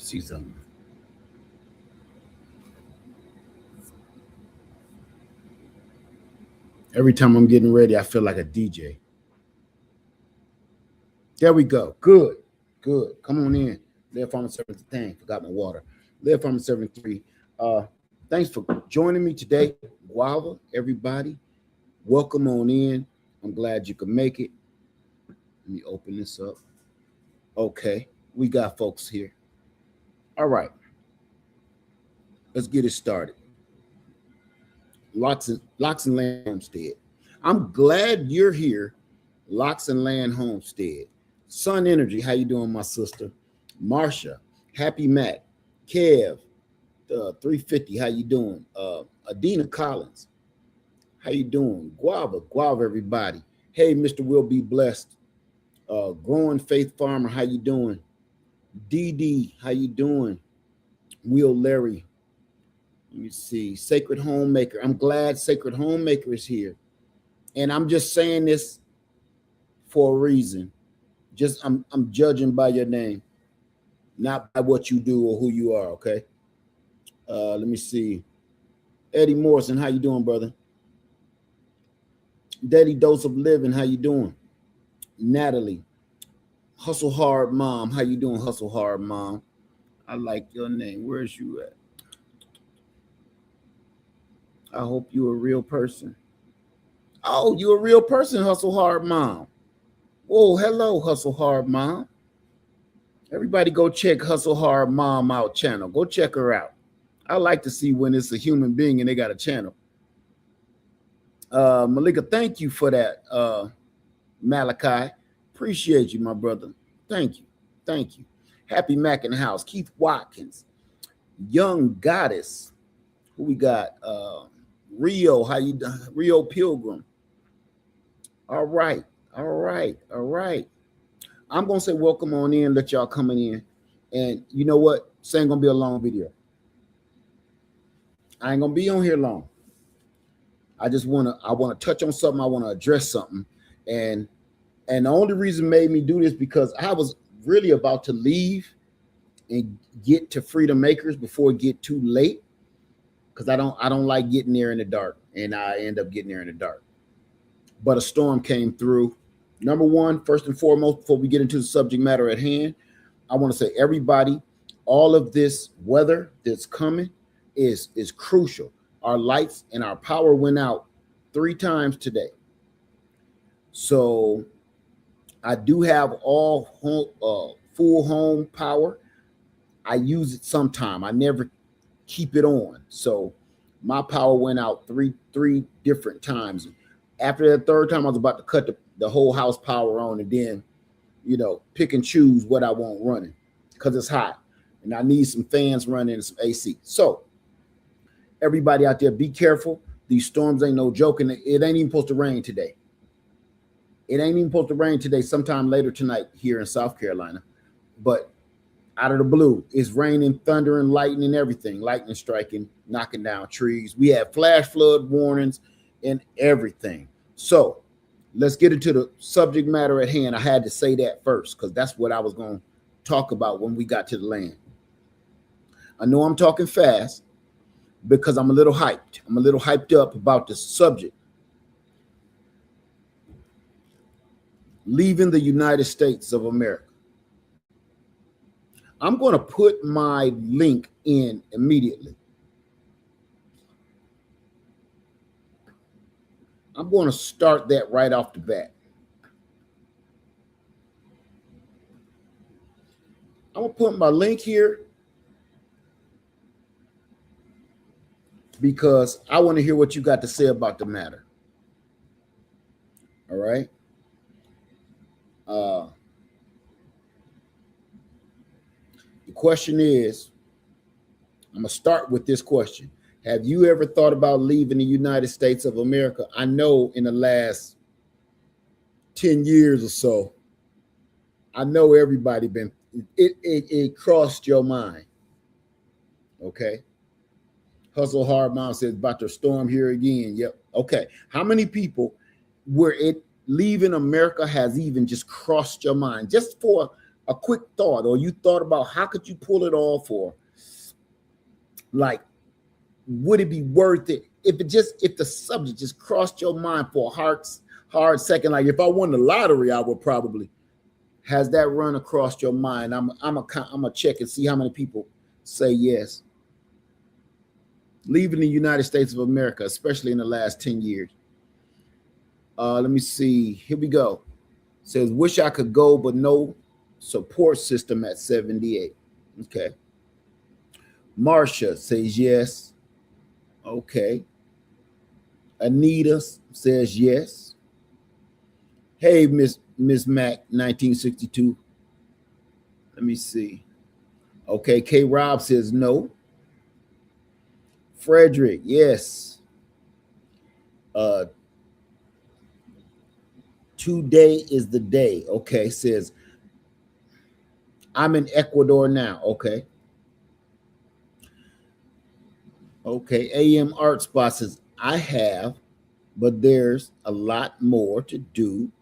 See something. Every time I'm getting ready, I feel like a DJ. There we go. Good. Good. Come on in. Live Farmer 73. Forgot my water. Live Farmer 73. Uh, thanks for joining me today. Guava, everybody. Welcome on in. I'm glad you could make it. Let me open this up. Okay. We got folks here. All right. Let's get it started. Locks and Land Homestead. I'm glad you're here. Locks and Land Homestead. Sun Energy, how you doing, my sister? Marsha, Happy Mac, Kev, 350, how you doing? Adina Collins, how you doing? Guava, everybody. Hey, Mr. Will Be Blessed. Growing Faith Farmer, how you doing? DD, how you doing? Will Larry, let me see. Sacred Homemaker. I'm glad Sacred Homemaker is here. And I'm just saying this for a reason. Just I'm judging by your name, not by what you do or who you are, okay? Let me see. Eddie Morrison, how you doing, brother? Daily Dose of Living, how you doing? Natalie, Hustle Hard Mom, how you doing, Hustle Hard Mom? I like your name. Where's you at? I hope you're a real person. Oh, you're a real person, Hustle Hard Mom. Whoa, hello, Hustle Hard Mom. Everybody go check Hustle Hard Mom out channel. Go check her out. I like to see when it's a human being and they got a channel. Malika, thank you for that, Malachi. Appreciate you, my brother. Thank you. Thank you. Happy Mac in the house. Keith Watkins. Young Goddess. Who we got? Rio, how you doing? Rio Pilgrim. All right. All right. All right. I'm going to say welcome on in, let y'all coming in. And you know what? This ain't going to be a long video. I ain't going to be on here long. I want to touch on something. I want to address something. And the only reason made me do this because I was really about to leave and get to Freedom Makers before it get too late. Because I don't like getting there in the dark. And I end up getting there in the dark. But a storm came through. Number one, first and foremost, before we get into the subject matter at hand, I want to say everybody, all of this weather that's coming is crucial. Our lights and our power went out 3 times today. So I do have all full home power. I use it sometime. I never keep it on. So my power went out three different times. After that third time, I was about to cut the whole house power on and then, pick and choose what I want running because it's hot and I need some fans running and some AC. So everybody out there, be careful. These storms ain't no joke, and it ain't even supposed to rain today. It ain't even supposed to rain today. Sometime later tonight here in South Carolina. But out of the blue, it's raining, thunder, and lightning, everything. Lightning striking, knocking down trees. We have flash flood warnings and everything. So let's get into the subject matter at hand. I had to say that first because that's what I was going to talk about when we got to the land. I know I'm talking fast because I'm a little hyped. I'm a little hyped up about the subject. Leaving the United States of America. I'm going to put my link in immediately. I'm going to start that right off the bat. I'm going to put my link here because I want to hear what you got to say about the matter. All right. The question is, I'm going to start with this question. Have you ever thought about leaving the United States of America? I know in the last 10 years or so, I know everybody it crossed your mind. Okay. Hustle Hard Mom says about the storm here again. Yep. Okay. How many people where leaving America has even just crossed your mind just for a quick thought, or you thought about how could you pull it off, or like, would it be worth it if the subject just crossed your mind for a hard second? Like, if I won the lottery, I would probably. Has that run across your mind? I'm a check and see how many people say yes. Leaving the United States of America, especially in the last 10 years. Let me see. Here we go. It says, wish I could go, but no support system at 78. Okay. Marcia says yes. Okay. Anita says yes. Hey, Miss Mac, 1962. Let me see. Okay, K. Rob says no. Frederick, yes. Today is the day. Okay, says I'm in Ecuador now. Okay. Okay, AM Art Spot says I have, but there's a lot more to do.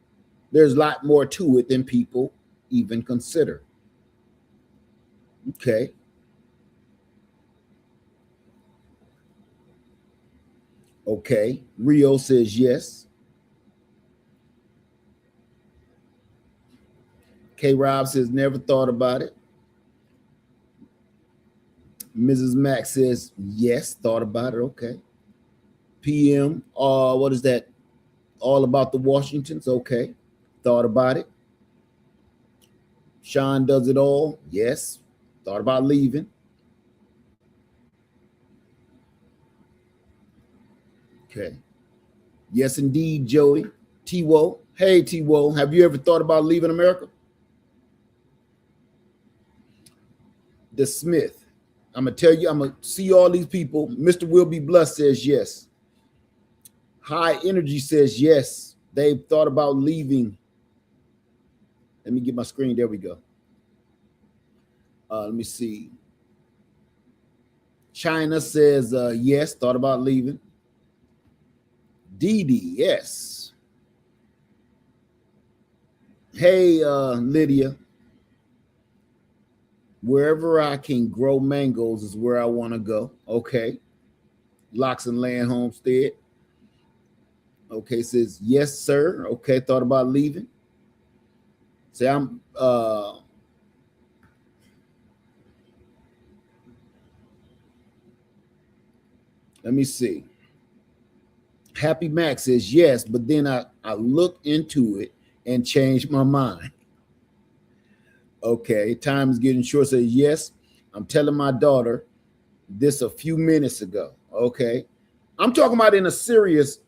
There's a lot more to it than people even consider. Okay. Okay. Rio says yes. K. Rob says never thought about it. Mrs. Max says yes, thought about it. Okay. PM, what is that? All about the Washingtons. Okay. Thought about it. Sean does it all. Yes. Thought about leaving. Okay. Yes, indeed, Joey. T-Wo. Hey, T-Wo. Have you ever thought about leaving America? The Smith. I'm going to tell you, I'm going to see all these people. Mr. Will Be Blessed says yes. High Energy says yes. They've thought about leaving. Let me get my screen. There we go. Let me see. China says yes, thought about leaving. Dee Dee, yes. Hey, Lydia. Wherever I can grow mangoes is where I want to go. Okay. Locks and Land Homestead. Okay, says yes, sir. Okay, thought about leaving. Say I'm let me see. Happy Max says yes, but then I looked into it and changed my mind. Okay, time is getting short. Says yes. I'm telling my daughter this a few minutes ago. Okay. I'm talking about in a serious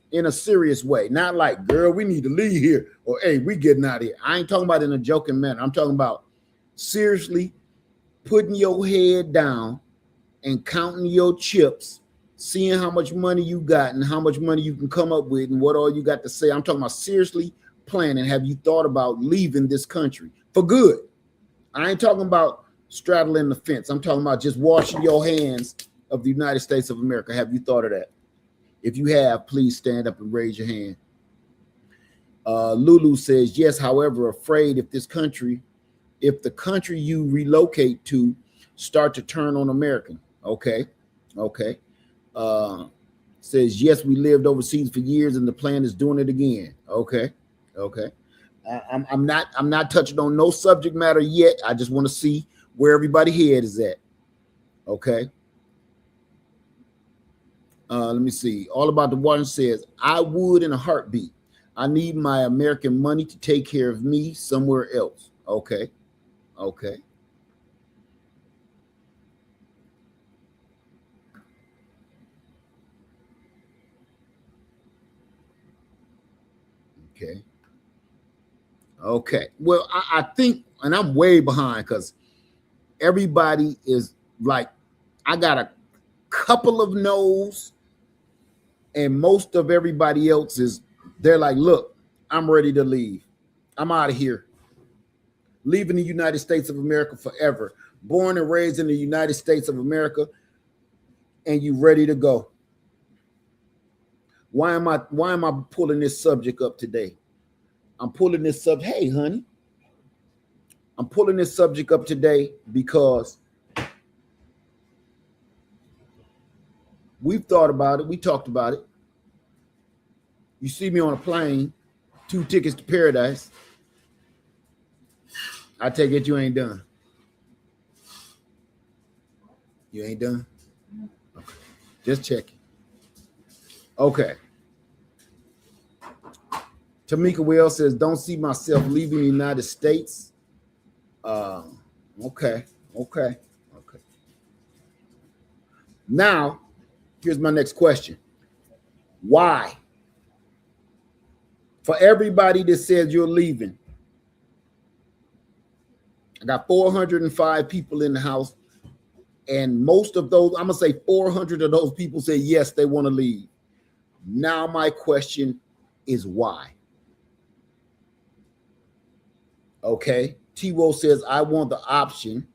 way, not like, girl, we need to leave here, or hey, we getting out of here. I ain't talking about in a joking manner. I'm talking about seriously putting your head down and counting your chips, seeing how much money you got and how much money you can come up with and what all you got to say. I'm talking about seriously planning. Have you thought about leaving this country for good? I ain't talking about straddling the fence. I'm talking about just washing your hands of the United States of America. Have you thought of that? If you have, please stand up and raise your hand. Lulu says, yes, however, afraid if the country you relocate to start to turn on American. Okay. Says, yes, we lived overseas for years and the plan is doing it again. Okay. I'm not touching on no subject matter yet. I just want to see where everybody head is at. Okay. Let me see. All About the Water says, I would in a heartbeat. I need my American money to take care of me somewhere else. Okay. Okay. Well, I think, and I'm way behind because everybody is like, I got a couple of no's, and most of everybody else is, they're like, look, I'm ready to leave. I'm out of here. Leaving the United States of America forever. Born and raised in the United States of America, and you ready to go. Why am I pulling this subject up today? I'm pulling this up. Hey, honey, I'm pulling this subject up today because we've thought about it. We talked about it. You see me on a plane, 2 tickets to paradise. I take it you ain't done. You ain't done? Okay. Just checking. Okay. Tamika Will says, don't see myself leaving the United States. Okay. Now, here's my next question. Why? For everybody that says you're leaving, I got 405 people in the house, and most of those, I'm gonna say 400 of those people say yes, they want to leave. Now my question is why? Okay, T-Wo says, I want the option,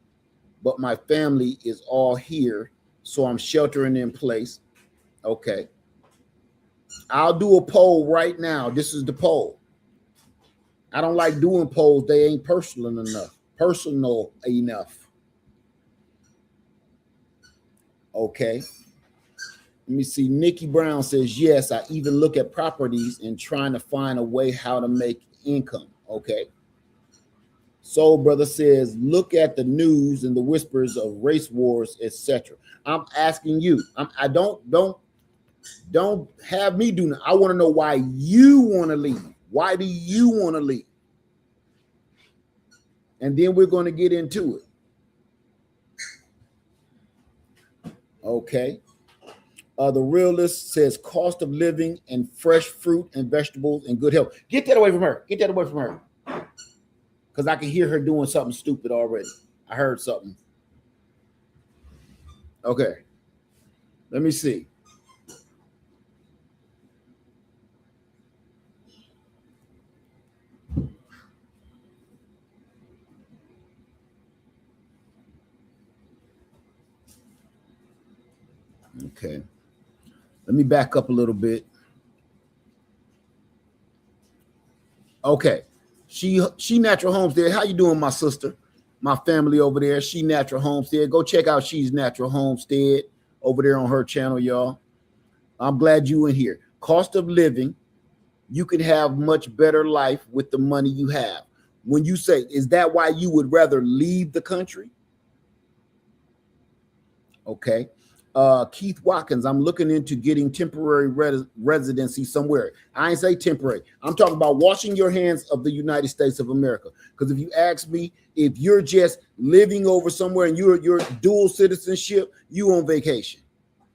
but my family is all here, so I'm sheltering in place. Okay. I'll do a poll right now. This is the poll. I don't like doing polls. They ain't personal enough. Okay. Let me see. Nikki Brown says, yes, I even look at properties and trying to find a way how to make income. Okay. Soul Brother says, look at the news and the whispers of race wars, etc. I'm asking you. I don't have me do that. I want to know why you want to leave. Why do you want to leave? And then we're going to get into it. Okay. The realist says cost of living and fresh fruit and vegetables and good health. Get that away from her. Get that away from her. Because I can hear her doing something stupid already. I heard something. Okay. Let me see. Okay. Let me back up a little bit. Okay. She Natural Homestead. How you doing, my sister? My family over there. She Natural Homestead. Go check out She's Natural Homestead over there on her channel, y'all. I'm glad you in here. Cost of living. You can have much better life with the money you have. When you say, is that why you would rather leave the country? Okay. Keith Watkins, I'm looking into getting temporary residency somewhere. I ain't say temporary. I'm talking about washing your hands of the United States of America. Because if you ask me, if you're just living over somewhere and you're dual citizenship, you on vacation.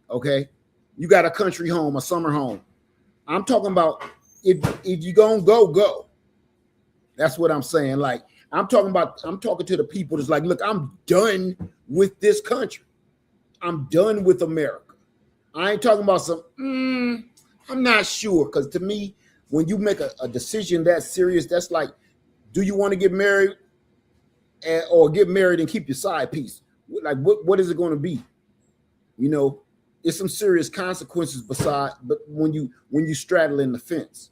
Okay. You got a country home, a summer home. I'm talking about if you're gonna go. That's what I'm saying. Like, I'm talking to the people that's like, look, I'm done with this country. I'm done with America. I ain't talking about some, I'm not sure. Because to me, when you make a decision that serious, that's like, do you want to get married or get married and keep your side piece? Like, what is it going to be? You know, it's some serious consequences but when you straddle in the fence.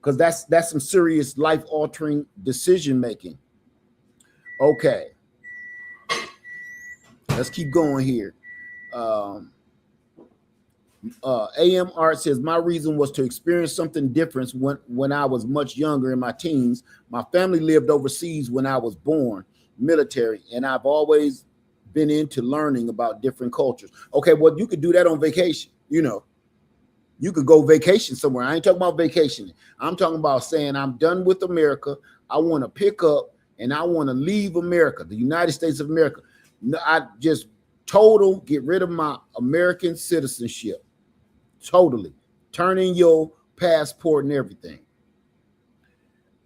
Because that's some serious life-altering decision making. Okay. Let's keep going here. AM Art says, my reason was to experience something different when I was much younger in my teens. My family lived overseas when I was born, military, and I've always been into learning about different cultures. Okay, well, you could do that on vacation. You know, you could go vacation somewhere. I ain't talking about vacationing. I'm talking about saying I'm done with America. I want to pick up and I want to leave America, the United States of America. I just get rid of my American citizenship. Totally. Turn in your passport and everything.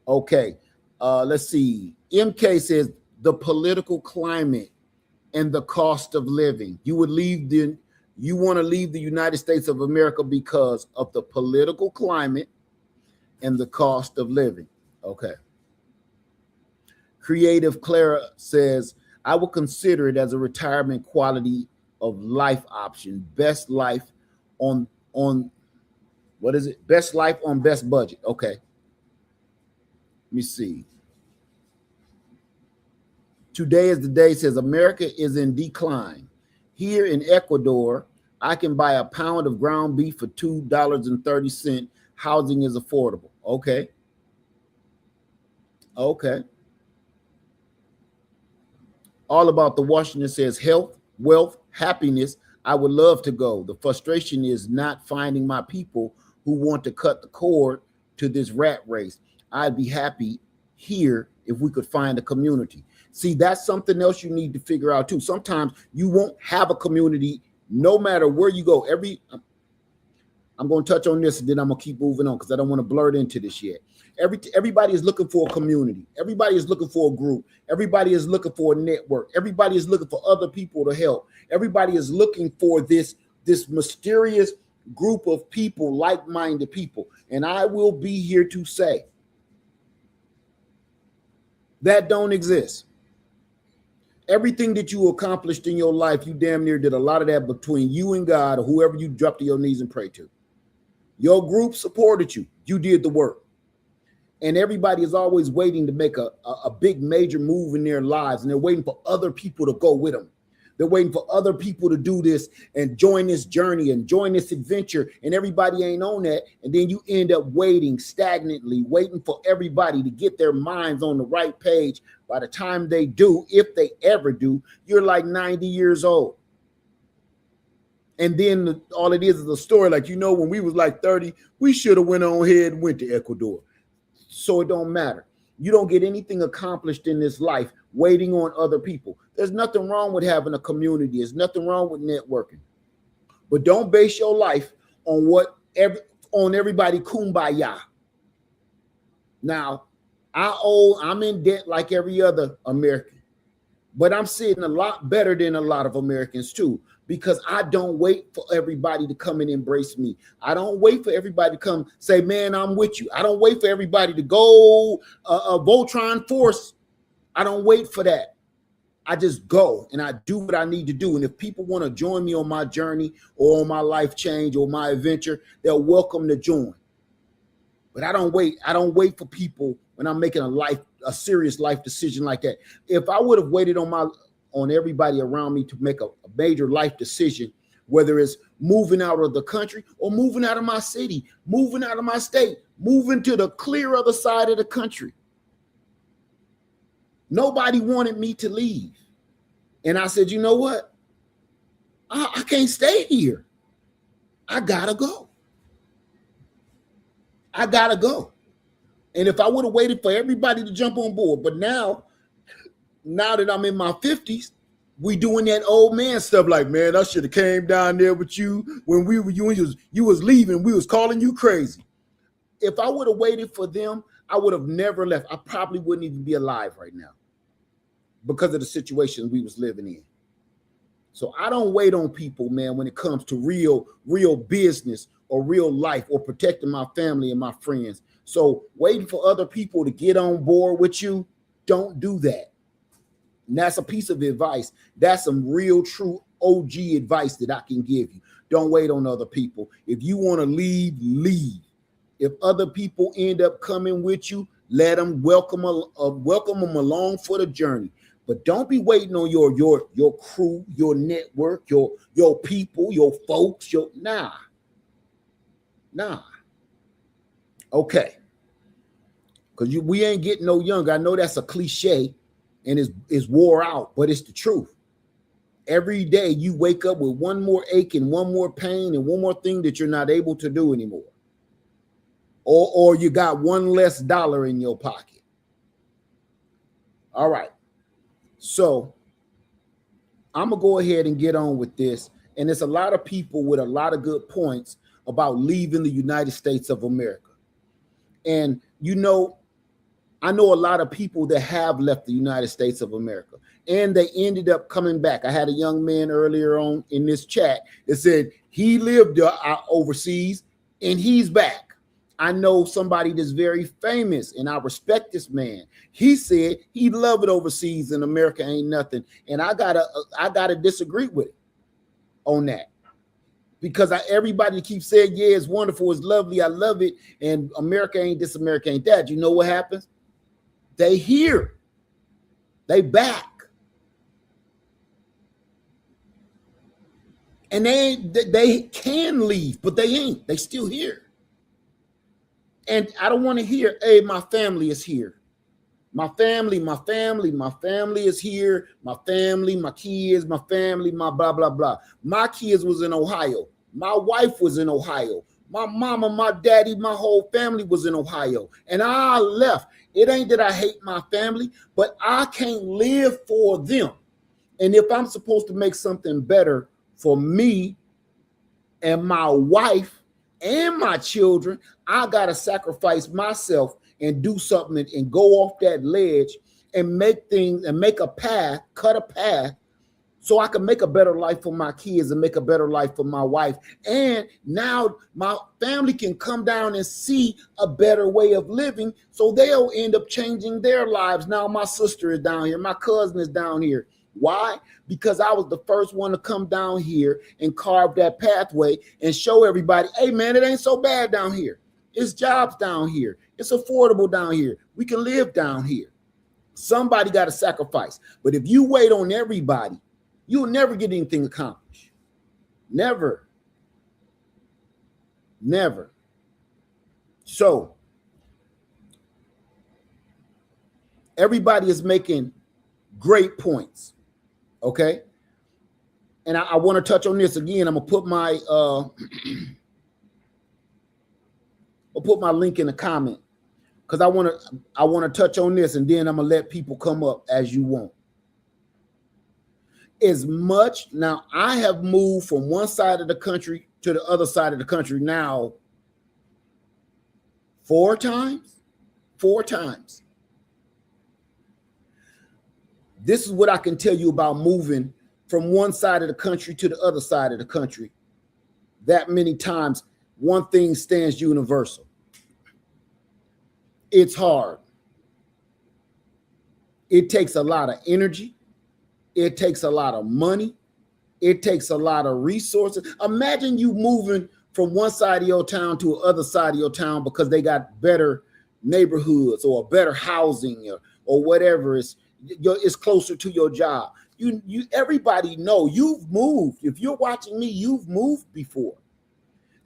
Okay. Let's see. MK says the political climate and the cost of living. You want to leave the United States of America because of the political climate and the cost of living. Okay. Creative Clara says, I will consider it as a retirement quality of life option. Best life on what is it? Best life on best budget. Okay. Let me see. Today is the day, says America is in decline. Here in Ecuador, I can buy a pound of ground beef for $2.30. Housing is affordable. Okay. Okay. All About the Washington says health, wealth, happiness. I would love to go. The frustration is not finding my people who want to cut the cord to this rat race. I'd be happy here if we could find a community. See, that's something else you need to figure out too. Sometimes you won't have a community no matter where you go. I'm going to touch on this and then I'm going to keep moving on because I don't want to blurt into this yet. Everybody is looking for a community. Everybody is looking for a group. Everybody is looking for a network. Everybody is looking for other people to help. Everybody is looking for this mysterious group of people, like-minded people. And I will be here to say that don't exist. Everything that you accomplished in your life, you damn near did a lot of that between you and God or whoever you dropped to your knees and pray to. Your group supported you. You did the work. And everybody is always waiting to make a big major move in their lives. And they're waiting for other people to go with them. They're waiting for other people to do this and join this journey and join this adventure. And everybody ain't on that. And then you end up waiting stagnantly, waiting for everybody to get their minds on the right page. By the time they do, if they ever do, you're like 90 years old. And then all it is a story like, you know, when we was like 30, we should have went on ahead and went to Ecuador. So it don't matter. You don't get anything accomplished in this life waiting on other people. There's nothing wrong with having a community. There's nothing wrong with networking. But don't base your life on on everybody kumbaya. Now, I'm in debt like every other American, but I'm sitting a lot better than a lot of Americans too, because I don't wait for everybody to come and embrace me. I don't wait for everybody to come say, man, I'm with you. I don't wait for everybody to go Voltron Force. I don't wait for that. I just go and I do what I need to do. And if people want to join me on my journey or on my life change or my adventure, they're welcome to join. But I don't wait. I don't wait for people when I'm making a serious life decision like that. If I would have waited on everybody around me to make a major life decision, whether it's moving out of the country or moving out of my city, moving out of my state, moving to the clear other side of the country. Nobody wanted me to leave. And I said, you know what? I can't stay here. I gotta go. I gotta go. And if I would have waited for everybody to jump on board, but now that I'm in my 50s, we doing that old man stuff like, man, I should have came down there with you when you was leaving. We was calling you crazy. If I would have waited for them, I would have never left. I probably wouldn't even be alive right now because of the situation we was living in. So I don't wait on people, man, when it comes to real business or real life or protecting my family and my friends. So waiting for other people to get on board with you, don't do that. And that's a piece of advice. That's some real, true OG advice that I can give you. Don't wait on other people. If you want to leave, leave. If other people end up coming with you, let them welcome them along for the journey. But don't be waiting on your crew, your network, your people, your folks. Nah. Okay. Because we ain't getting no younger. I know that's a cliche and it's wore out, but it's the truth. Every day you wake up with one more ache and one more pain and one more thing that you're not able to do anymore. Or you got one less dollar in your pocket. All right. So I'm going to go ahead and get on with this. And there's a lot of people with a lot of good points about leaving the United States of America. And, you know, I know a lot of people that have left the United States of America and they ended up coming back. I had a young man earlier on in this chat that said he lived overseas and he's back. I know somebody that's very famous and I respect this man. He said he loved it overseas and America ain't nothing. And I gotta disagree with it on that. Because everybody keeps saying, yeah, it's wonderful, it's lovely, I love it, and America ain't this, America ain't that. You know what happens? They here. They back. And they can leave, but they ain't. They still here. And I don't want to hear, hey, my family is here. My family is here. My family, my kids, my family, my blah, blah, blah. My kids was in Ohio. My wife was in Ohio. My mama, my daddy, my whole family was in Ohio. And I left. It ain't that I hate my family, but I can't live for them. And if I'm supposed to make something better for me and my wife and my children, I got to sacrifice myself and do something and go off that ledge and make things and make a path, cut a path so I can make a better life for my kids and make a better life for my wife. And now my family can come down and see a better way of living, so they'll end up changing their lives. Now my sister is down here. My cousin is down here. Why? Because I was the first one to come down here and carve that pathway and show everybody, hey, man, it ain't so bad down here. It's jobs down here. It's affordable down here. We can live down here. Somebody got to sacrifice. But if you wait on everybody, you'll never get anything accomplished. Never. Never. So everybody is making great points. Okay. And I want to touch on this again. I'm gonna put my I'll put my link in the comment because I want to touch on this, and then I'm gonna let people come up as you want. As much now, I have moved from one side of the country to the other side of the country now 4 times. 4 times. This is what I can tell you about moving from one side of the country to the other side of the country. That many times, one thing stands universal. It's hard. It takes a lot of energy. It takes a lot of money. It takes a lot of resources. Imagine you moving from one side of your town to the other side of your town because they got better neighborhoods or better housing or whatever. It's closer to your job. You everybody know you've moved. If you're watching me, you've moved before.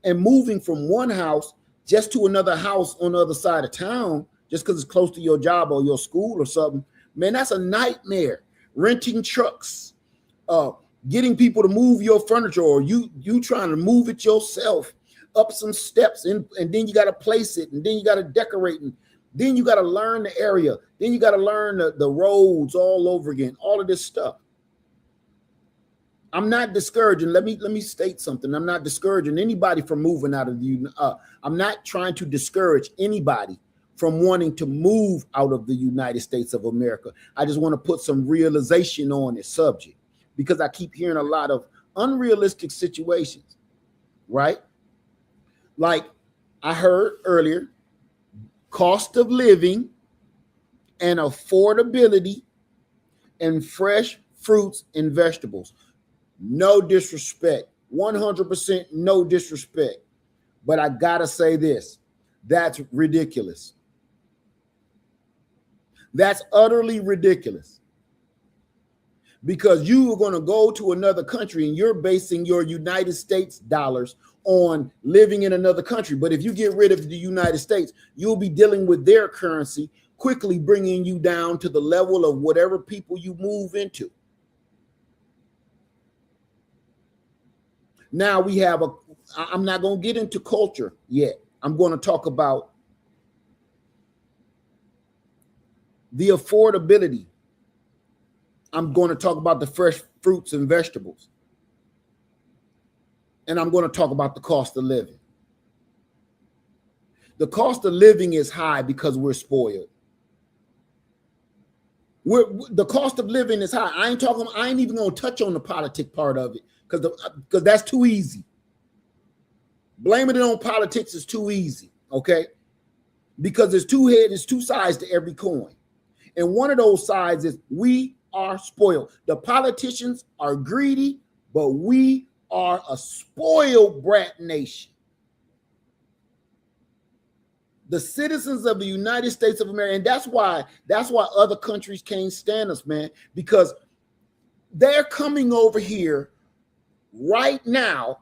And moving from one house just to another house on the other side of town, just because it's close to your job or your school or something, man, that's a nightmare. Renting trucks, getting people to move your furniture, or you trying to move it yourself up some steps, and then you got to place it, and then you got to decorate, and then you got to learn the area, then you got to learn the roads all over again, all of this stuff. I'm not discouraging. Let me state something. I'm not discouraging anybody from moving out of the. I'm not trying to discourage anybody from wanting to move out of the United States of America. I just want to put some realization on this subject because I keep hearing a lot of unrealistic situations, right? Like I heard earlier, cost of living and affordability and fresh fruits and vegetables. No disrespect, 100% no disrespect. But I gotta say this, that's ridiculous. That's utterly ridiculous. Because you are going to go to another country and you're basing your United States dollars on living in another country. But if you get rid of the United States, you'll be dealing with their currency, quickly bringing you down to the level of whatever people you move into. Now we have I'm not going to get into culture yet. I'm going to talk about the affordability. I'm going to talk about the fresh fruits and vegetables. And I'm going to talk about the cost of living. The cost of living is high because we're spoiled. The cost of living is high. I ain't even going to touch on the politic part of it because that's too easy. Blaming it on politics is too easy, okay? Because there's two sides to every coin. And one of those sides is we are spoiled. The politicians are greedy, but we are a spoiled brat nation. The citizens of the United States of America, and that's why other countries can't stand us, man, because they're coming over here right now.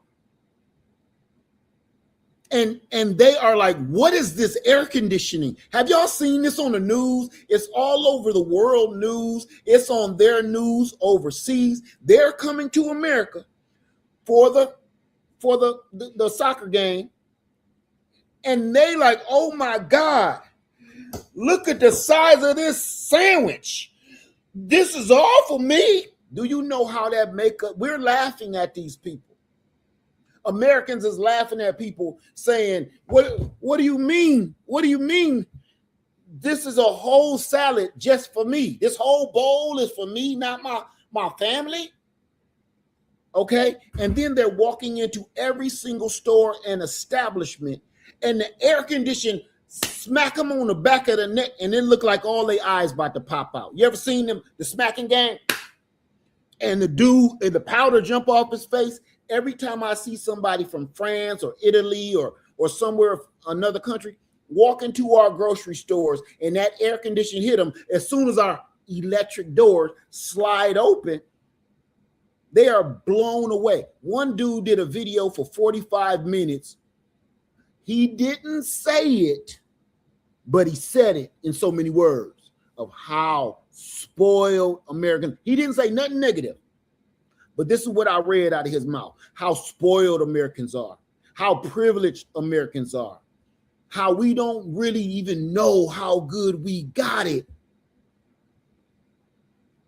And they are like, what is this air conditioning? Have y'all seen this on the news? It's all over the world news. It's on their news overseas. They're coming to America for the soccer game. And they like, oh my God, look at the size of this sandwich. This is all for me. Do you know how that makeup? We're laughing at these people. Americans is laughing at people saying, what do you mean? What do you mean? This is a whole salad just for me. This whole bowl is for me, not my family. Okay. And then they're walking into every single store and establishment, and the air condition smack them on the back of the neck, and it look like all their eyes about to pop out. You ever seen them, the smacking game? And the dude and the powder jump off his face. Every time I see somebody from France or Italy or somewhere, another country, walk into our grocery stores and that air condition hit them, as soon as our electric doors slide open, they are blown away. One dude did a video for 45 minutes. He didn't say it, but he said it in so many words of how spoiled Americans. He didn't say nothing negative. But this is what I read out of his mouth: how spoiled Americans are, how privileged Americans are, how we don't really even know how good we got it.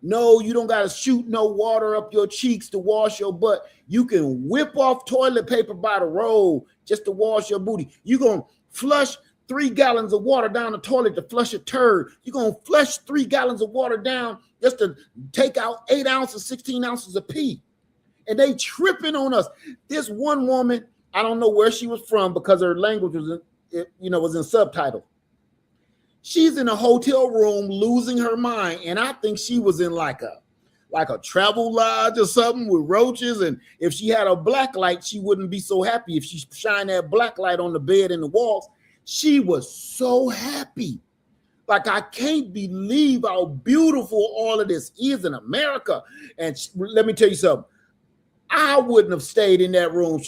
No, you don't got to shoot no water up your cheeks to wash your butt. You can whip off toilet paper by the roll just to wash your booty. You're going to flush 3 gallons of water down the toilet to flush a turd. You're going to flush 3 gallons of water down just to take out 8 ounces, 16 ounces of pee. And they tripping on us. This one woman, I don't know where she was from because her language was in subtitle. She's in a hotel room losing her mind, and I think she was in like a travel lodge or something with roaches. And if she had a black light, she wouldn't be so happy. If she shined that black light on the bed and the walls, she was so happy. Like, I can't believe how beautiful all of this is in America. And let me tell you something. I wouldn't have stayed in that room.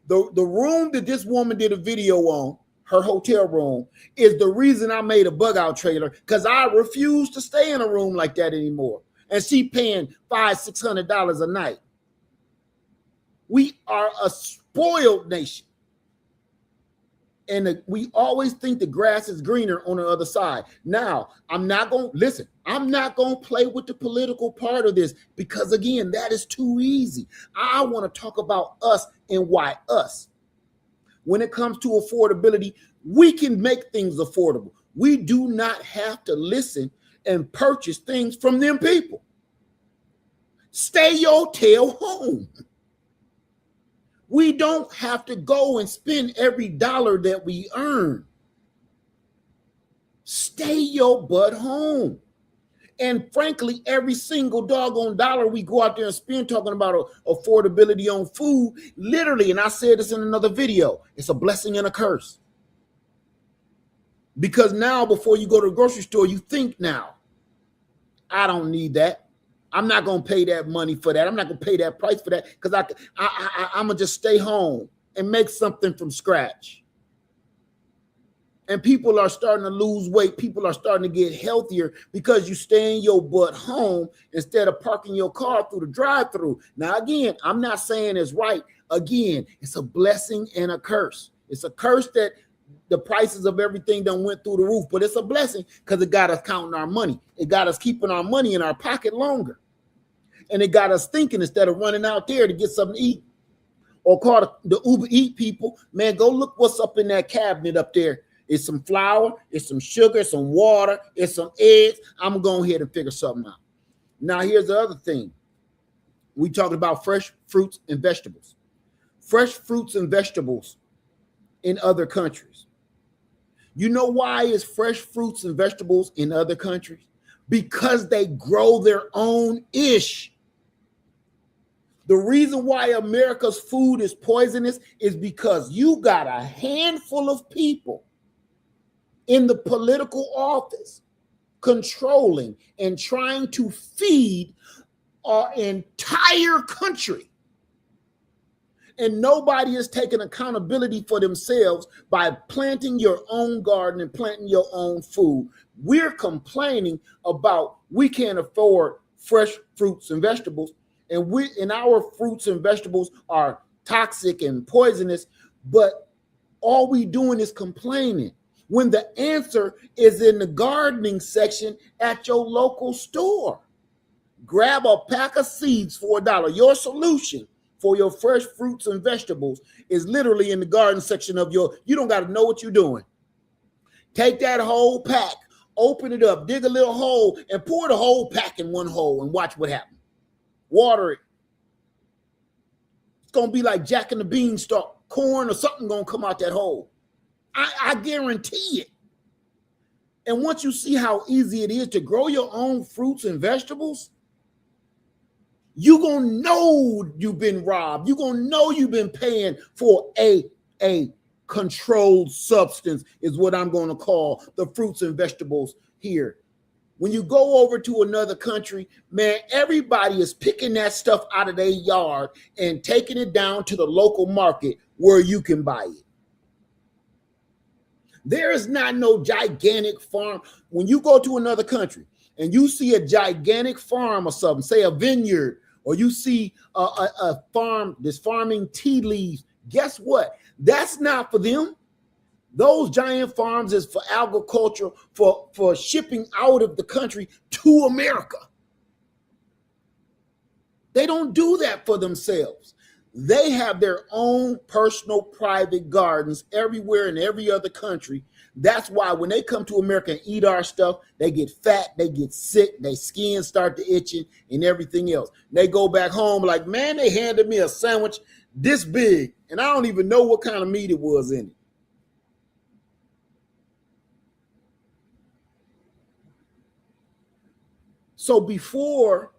The room that this woman did a video on, her hotel room, is the reason I made a bug out trailer, because I refuse to stay in a room like that anymore. And she paying $500-$600 a night. We are a spoiled nation. And we always think the grass is greener on the other side. Now, I'm not going to play with the political part of this, because, again, that is too easy. I want to talk about us and why us. When it comes to affordability, we can make things affordable. We do not have to listen and purchase things from them people. Stay your tail home. We don't have to go and spend every dollar that we earn. Stay your butt home. And frankly, every single doggone dollar we go out there and spend talking about affordability on food, literally, and I said this in another video, it's a blessing and a curse. Because now, before you go to the grocery store, you think now, I don't need that. I'm not going to pay that money for that. I'm not going to pay that price for that, because I'm going to just stay home and make something from scratch. And people are starting to lose weight. People are starting to get healthier because you stay in your butt home instead of parking your car through the drive-thru. Now, again, I'm not saying it's right. Again, it's a blessing and a curse. It's a curse that the prices of everything done went through the roof, but it's a blessing because it got us counting our money. It got us keeping our money in our pocket longer. And it got us thinking, instead of running out there to get something to eat or call the Uber Eat people, man, go look what's up in that cabinet up there. It's some flour, it's some sugar, some water, it's some eggs. I'm going to go ahead and figure something out. Now, here's the other thing. We talking about fresh fruits and vegetables. Fresh fruits and vegetables in other countries. You know why it's fresh fruits and vegetables in other countries? Because they grow their own ish. The reason why America's food is poisonous is because you got a handful of people in the political office controlling and trying to feed our entire country. And nobody is taking accountability for themselves by planting your own garden and planting your own food. We're complaining about we can't afford fresh fruits and vegetables, and our fruits and vegetables are toxic and poisonous, but all we doing is complaining when the answer is in the gardening section at your local store. Grab a pack of seeds for $1. Your solution for your fresh fruits and vegetables is literally in the garden section of you don't got to know what you're doing. Take that whole pack, open it up, dig a little hole, and pour the whole pack in one hole and watch what happens. Water it. It's going to be like Jack and the Beanstalk, corn or something going to come out that hole. I guarantee it. And once you see how easy it is to grow your own fruits and vegetables, you're going to know you've been robbed. You're going to know you've been paying for a controlled substance, is what I'm going to call the fruits and vegetables here. When you go over to another country, man, everybody is picking that stuff out of their yard and taking it down to the local market where you can buy it. There is not no gigantic farm. When you go to another country and you see a gigantic farm or something, say a vineyard, or you see a farm that's farming tea leaves, guess what? That's not for them. Those giant farms is for agriculture, for shipping out of the country to America. They don't do that for themselves. They have their own personal private gardens everywhere in every other country. That's why when they come to America and eat our stuff, they get fat, they get sick, their skin start to itching and everything else. They go back home like, man, they handed me a sandwich this big and I don't even know what kind of meat it was in it. So before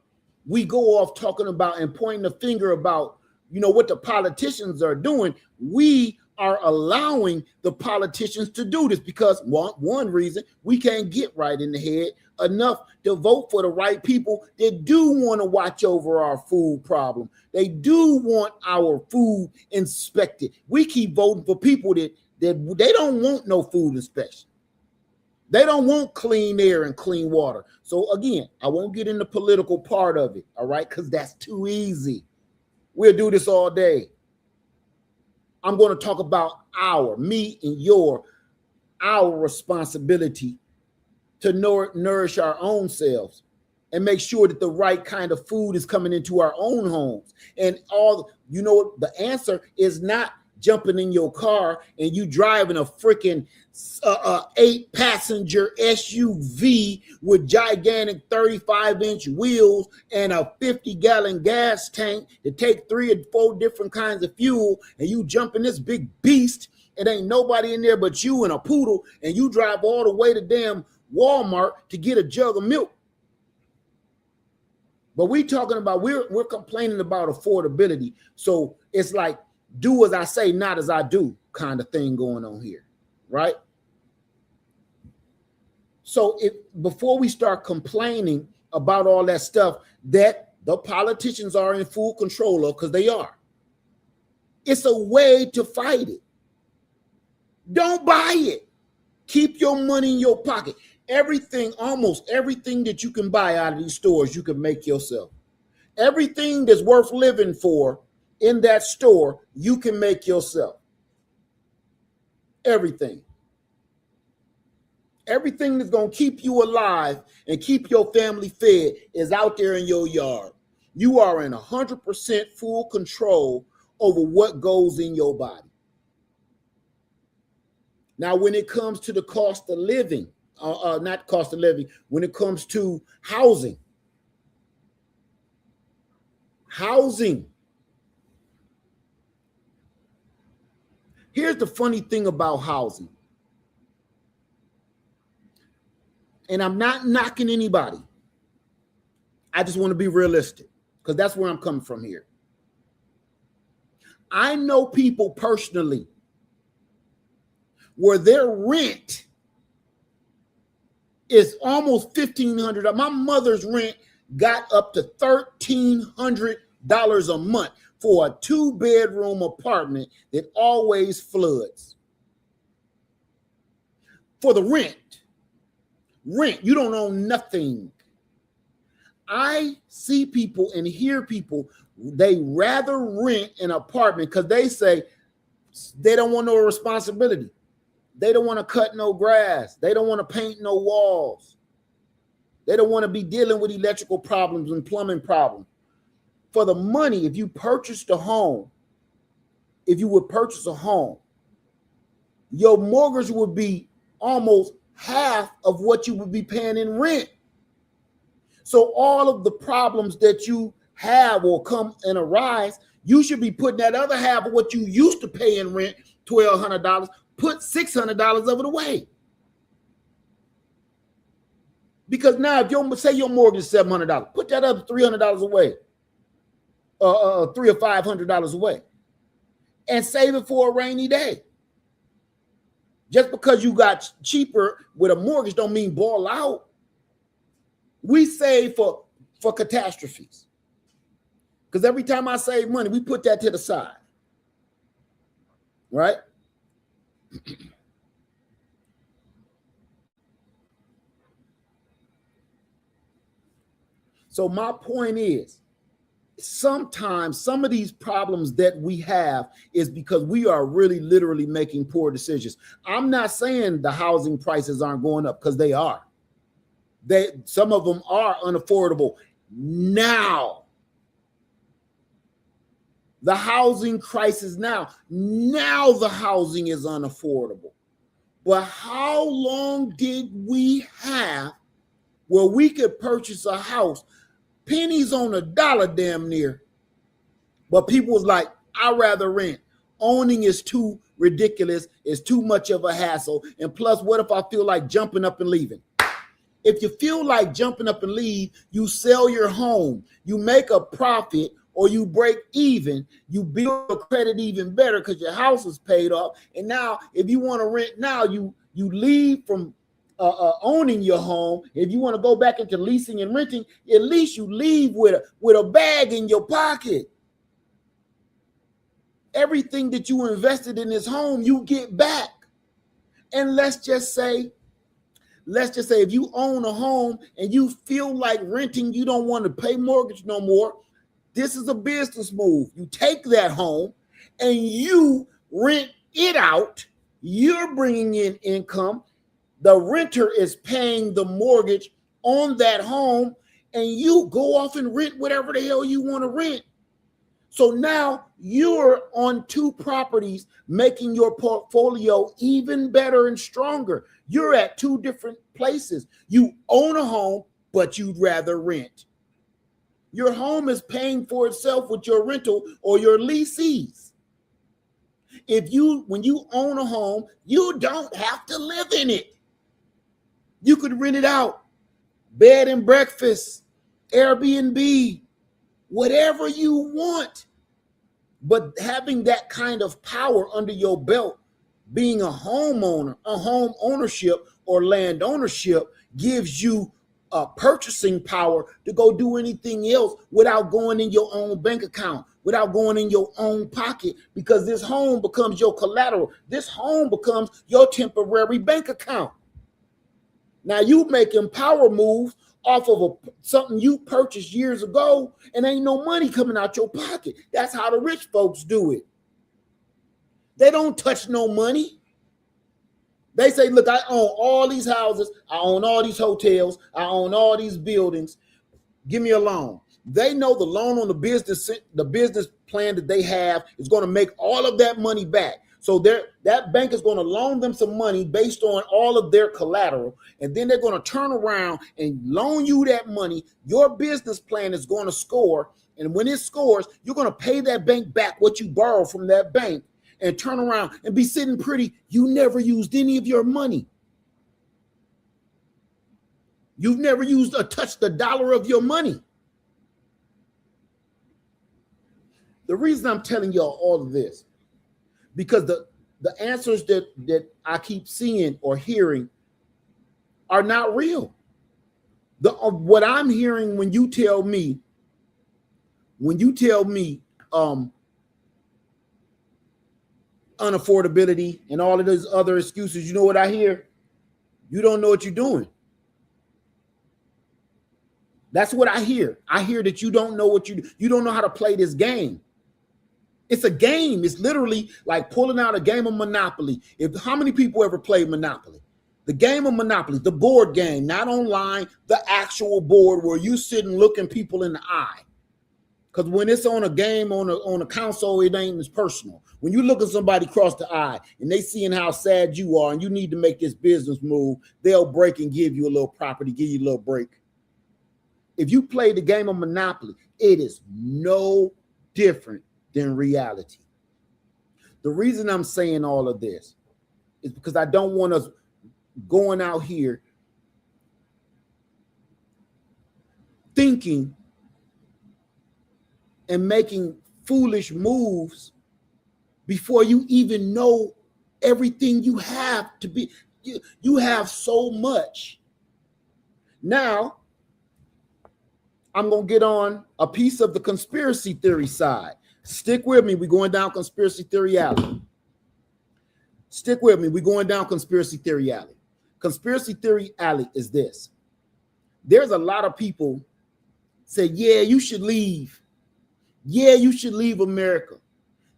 we go off talking about and pointing the finger about, what the politicians are doing, we are allowing the politicians to do this because one reason, we can't get right in the head enough to vote for the right people that do want to watch over our food problem. They do want our food inspected. We keep voting for people that they don't want no food inspection. They don't want clean air and clean water. So again, I won't get in the political part of it, all right, because that's too easy. We'll do this all day. I'm going to talk about our responsibility to nourish our own selves and make sure that the right kind of food is coming into our own homes. And the answer is not jumping in your car and you driving a freaking 8-passenger SUV with gigantic 35-inch wheels and a 50-gallon gas tank to take 3 or 4 different kinds of fuel, and you jump in this big beast. It ain't nobody in there but you and a poodle, and you drive all the way to damn Walmart to get a jug of milk. But we're complaining about affordability. So it's like, do as I say, not as I do kind of thing going on here, right? So before we start complaining about all that stuff that the politicians are in full control of, because they are, it's a way to fight it. Don't buy it. Keep your money in your pocket. Almost everything that you can buy out of these stores, you can make yourself. Everything that's worth living for in that store, you can make yourself. Everything. Everything that's going to keep you alive and keep your family fed is out there in your yard. You are in 100% full control over what goes in your body. Now, when it comes to the cost of living, not cost of living, when it comes to housing, here's the funny thing about housing. And I'm not knocking anybody. I just want to be realistic because that's where I'm coming from here. I know people personally where their rent is almost $1,500. My mother's rent got up to $1,300 a month for a 2-bedroom apartment that always floods. For the rent, you don't own nothing. I see people and hear people, they rather rent an apartment because they say they don't want no responsibility. They don't want to cut no grass. They don't want to paint no walls. They don't want to be dealing with electrical problems and plumbing problems. For the money, if you purchased a home, if you would purchase a home, your mortgage would be almost half of what you would be paying in rent. So all of the problems that you have or come and arise, you should be putting that other half of what you used to pay in rent, $1,200, put $600 of it away. Because now if your mortgage is $700, put that other $300 away, $300 or $500 away, and save it for a rainy day. Just because you got cheaper with a mortgage don't mean ball out. We save for catastrophes. Because every time I save money, we put that to the side. Right? So my point is, sometimes some of these problems that we have is because we are really literally making poor decisions. I'm not saying the housing prices aren't going up, because they are. Some of them are unaffordable now. The housing crisis now the housing is unaffordable. But how long did we have where we could purchase a house, pennies on a dollar damn near, but people was like, I'd rather rent. Owning is too ridiculous, it's too much of a hassle, and plus, what if I feel like jumping up and leaving? If you feel like jumping up and leave, you sell your home, you make a profit, or you break even, you build your credit even better because your house is paid off. And now, if you want to rent now, you leave from owning your home. If you want to go back into leasing and renting, at least you leave with a bag in your pocket. Everything that you invested in this home, you get back. And let's just say if you own a home and you feel like renting, you don't want to pay mortgage no more, this is a business move. You take that home and you rent it out. You're bringing in income. The renter is paying the mortgage on that home, and you go off and rent whatever the hell you want to rent. So now you're on 2 properties, making your portfolio even better and stronger. You're at 2 different places. You own a home, but you'd rather rent. Your home is paying for itself with your rental or your leasees. When you own a home, you don't have to live in it. You could rent it out, bed and breakfast, Airbnb, whatever you want. But having that kind of power under your belt, being a homeowner, a home ownership or land ownership, gives you purchasing power to go do anything else without going in your own bank account, without going in your own pocket, because this home becomes your collateral. This home becomes your temporary bank account. Now you making power moves off of something you purchased years ago, and ain't no money coming out your pocket. That's how the rich folks do it. They don't touch no money. They say, look, I own all these houses, I own all these hotels, I own all these buildings. Give me a loan. They know the loan on the business plan that they have is going to make all of that money back. So that bank is going to loan them some money based on all of their collateral, and then they're going to turn around and loan you that money. Your business plan is going to score, and when it scores, you're going to pay that bank back what you borrowed from that bank, and turn around and be sitting pretty. You never used any of your money. You've never touched a dollar of your money. The reason I'm telling y'all all of this, because the answers that I keep seeing or hearing are not real. What I'm hearing when you tell me unaffordability and all of those other excuses, you know what I hear? You don't know what you're doing. That's what I hear. I hear that you don't know what you don't know how to play this game. It's a game. It's literally like pulling out a game of Monopoly. How many people ever played Monopoly? The game of Monopoly, the board game, not online, the actual board where you sit and looking people in the eye. Because when it's on a game on a console, it ain't as personal. When you look at somebody across the eye and they seeing how sad you are and you need to make this business move, they'll break and give you a little property, give you a little break. If you play the game of Monopoly, it is no different than reality. The reason I'm saying all of this is because I don't want us going out here thinking and making foolish moves before you even know everything you have to be. You have so much. Now, I'm going to get on a piece of the conspiracy theory side. Stick with me. We're going down conspiracy theory alley. Stick with me. We're going down conspiracy theory alley. Conspiracy theory alley is this. There's a lot of people say, yeah, you should leave. Yeah, you should leave America.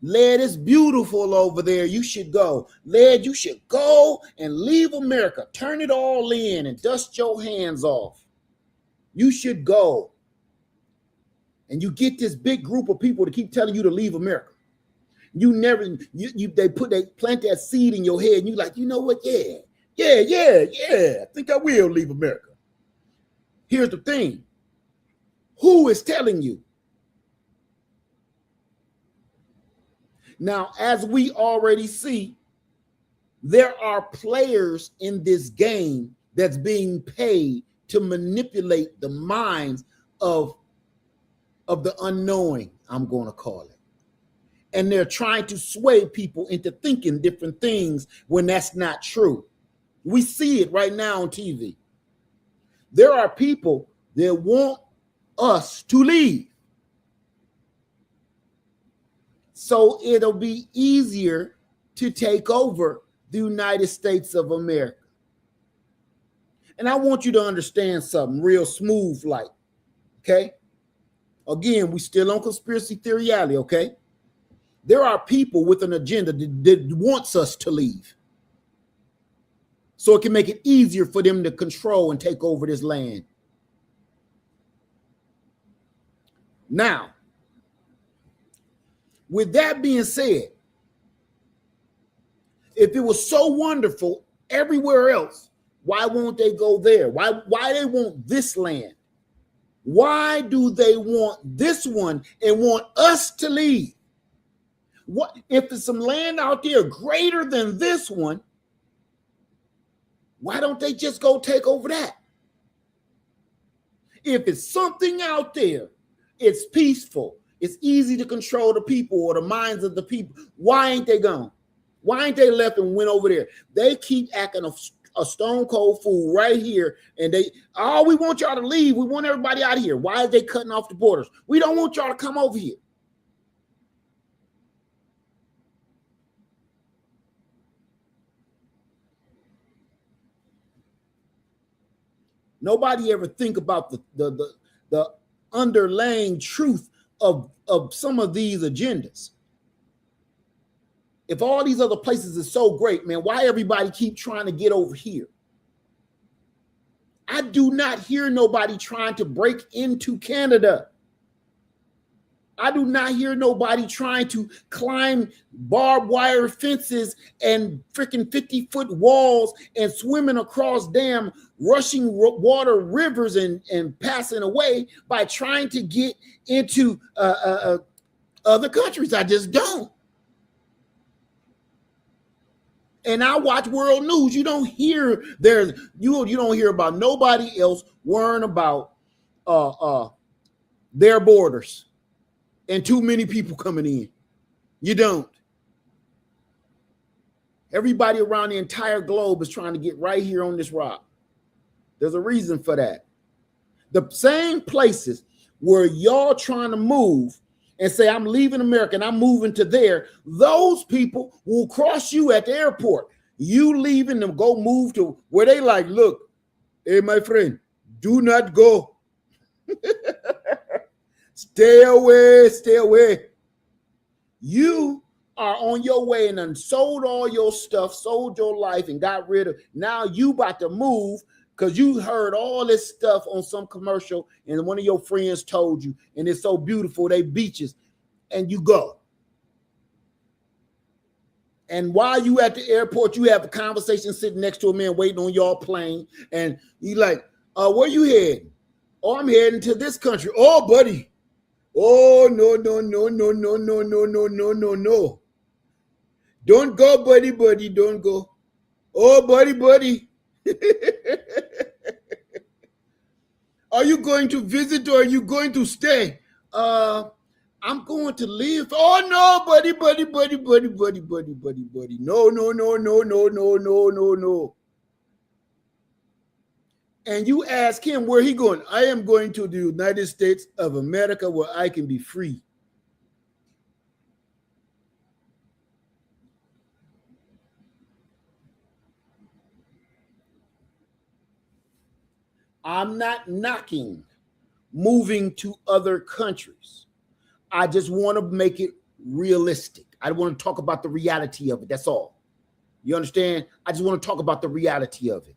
Led, it's beautiful over there. You should go. Led, you should go and leave America. Turn it all in and dust your hands off. You should go. And you get this big group of people to keep telling you to leave America. They plant that seed in your head and you're like, you know what? Yeah. I think I will leave America. Here's the thing. Who is telling you? Now, as we already see, there are players in this game that's being paid to manipulate the minds of the unknowing, I'm going to call it. And they're trying to sway people into thinking different things when that's not true. We see it right now on TV. There are people that want us to leave. So it'll be easier to take over the United States of America. And I want you to understand something real smooth like, okay? Again, we still on conspiracy theory alley, okay? There are people with an agenda that wants us to leave. So it can make it easier for them to control and take over this land. Now, with that being said, if it was so wonderful everywhere else, why won't they go there? Why they want this land? Why do they want this one and want us to leave? What if there's some land out there greater than this one? Why don't they just go take over that? If it's something out there, it's peaceful, it's easy to control the people or the minds of the people, why ain't they gone? Why ain't they left and went over there? They keep acting a stone cold fool right here. And we want y'all to leave. We want everybody out of here. Why are they cutting off the borders? We don't want y'all to come over here. Nobody ever think about the underlying truth of some of these agendas. If all these other places are so great, man, why everybody keep trying to get over here? I do not hear nobody trying to break into Canada. I do not hear nobody trying to climb barbed wire fences and freaking 50-foot walls and swimming across damn rushing water rivers and passing away by trying to get into other countries. I just don't. And I watch world news. You don't hear you don't hear about nobody else worrying about their borders and too many people coming in. You don't. Everybody around the entire globe is trying to get right here on this rock. There's a reason for that. The same places where y'all trying to move and say, I'm leaving America and I'm moving to there, those people will cross you at the airport. You leaving them, go move to where they like, look, hey, my friend, do not go. Stay away, stay away. You are on your way and then sold all your stuff, sold your life and got rid of. Now you about to move because you heard all this stuff on some commercial and one of your friends told you, and it's so beautiful, they beaches, and you go. And while you at the airport, you have a conversation sitting next to a man waiting on your plane, and you like, where you heading? Oh, I'm heading to this country. Oh, buddy. Oh, no. Don't go, buddy, don't go. Oh, buddy. Are you going to visit or are you going to stay? I'm going to live. Oh, no, buddy. No. And you ask him where he going. I am going to the United States of America where I can be free. I'm not knocking moving to other countries. I just want to make it realistic. I want to talk about the reality of it. That's all. You understand? I just want to talk about the reality of it.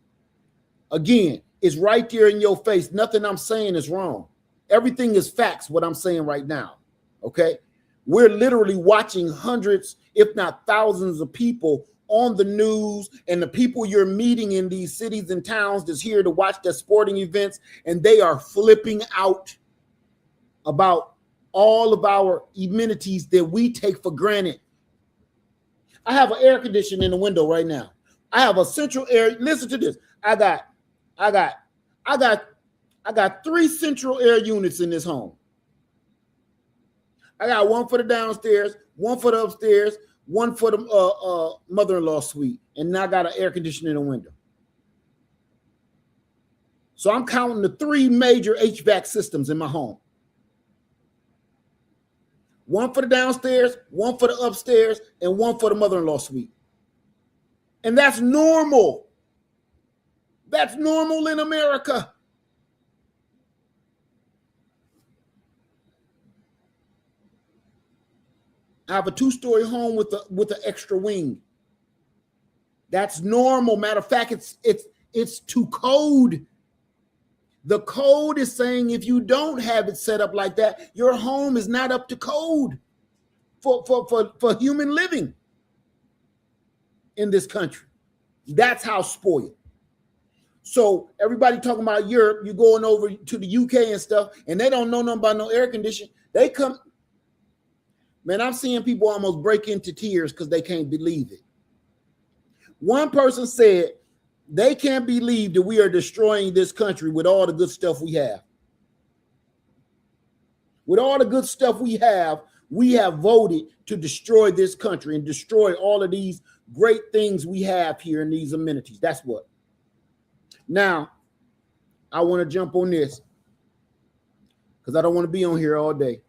Again, it's right there in your face. Nothing I'm saying is wrong. Everything is facts, what I'm saying right now. Okay? We're literally watching hundreds, if not thousands of people on the news, and the people you're meeting in these cities and towns that's here to watch their sporting events, and they are flipping out about all of our amenities that we take for granted. I have an air conditioner in the window right now. I have a central air. Listen to this. I got 3 central air units in this home. I got one for the downstairs, one for the upstairs, one for the mother-in-law suite, and now I got an air conditioner in the window. So I'm counting the 3 major HVAC systems in my home. One for the downstairs, one for the upstairs, and one for the mother-in-law suite. And that's normal. That's normal in America. I have a 2-story home with an extra wing. That's normal. Matter of fact, it's to code. The code is saying if you don't have it set up like that, your home is not up to code for human living in this country. That's how spoiled. So everybody talking about Europe, you're going over to the UK and stuff, and they don't know nothing about no air conditioning. They come, man, I'm seeing people almost break into tears because they can't believe it. One person said they can't believe that we are destroying this country with all the good stuff we have. With all the good stuff we have voted to destroy this country and destroy all of these great things we have here in these amenities. That's what. Now, I want to jump on this because I don't want to be on here all day.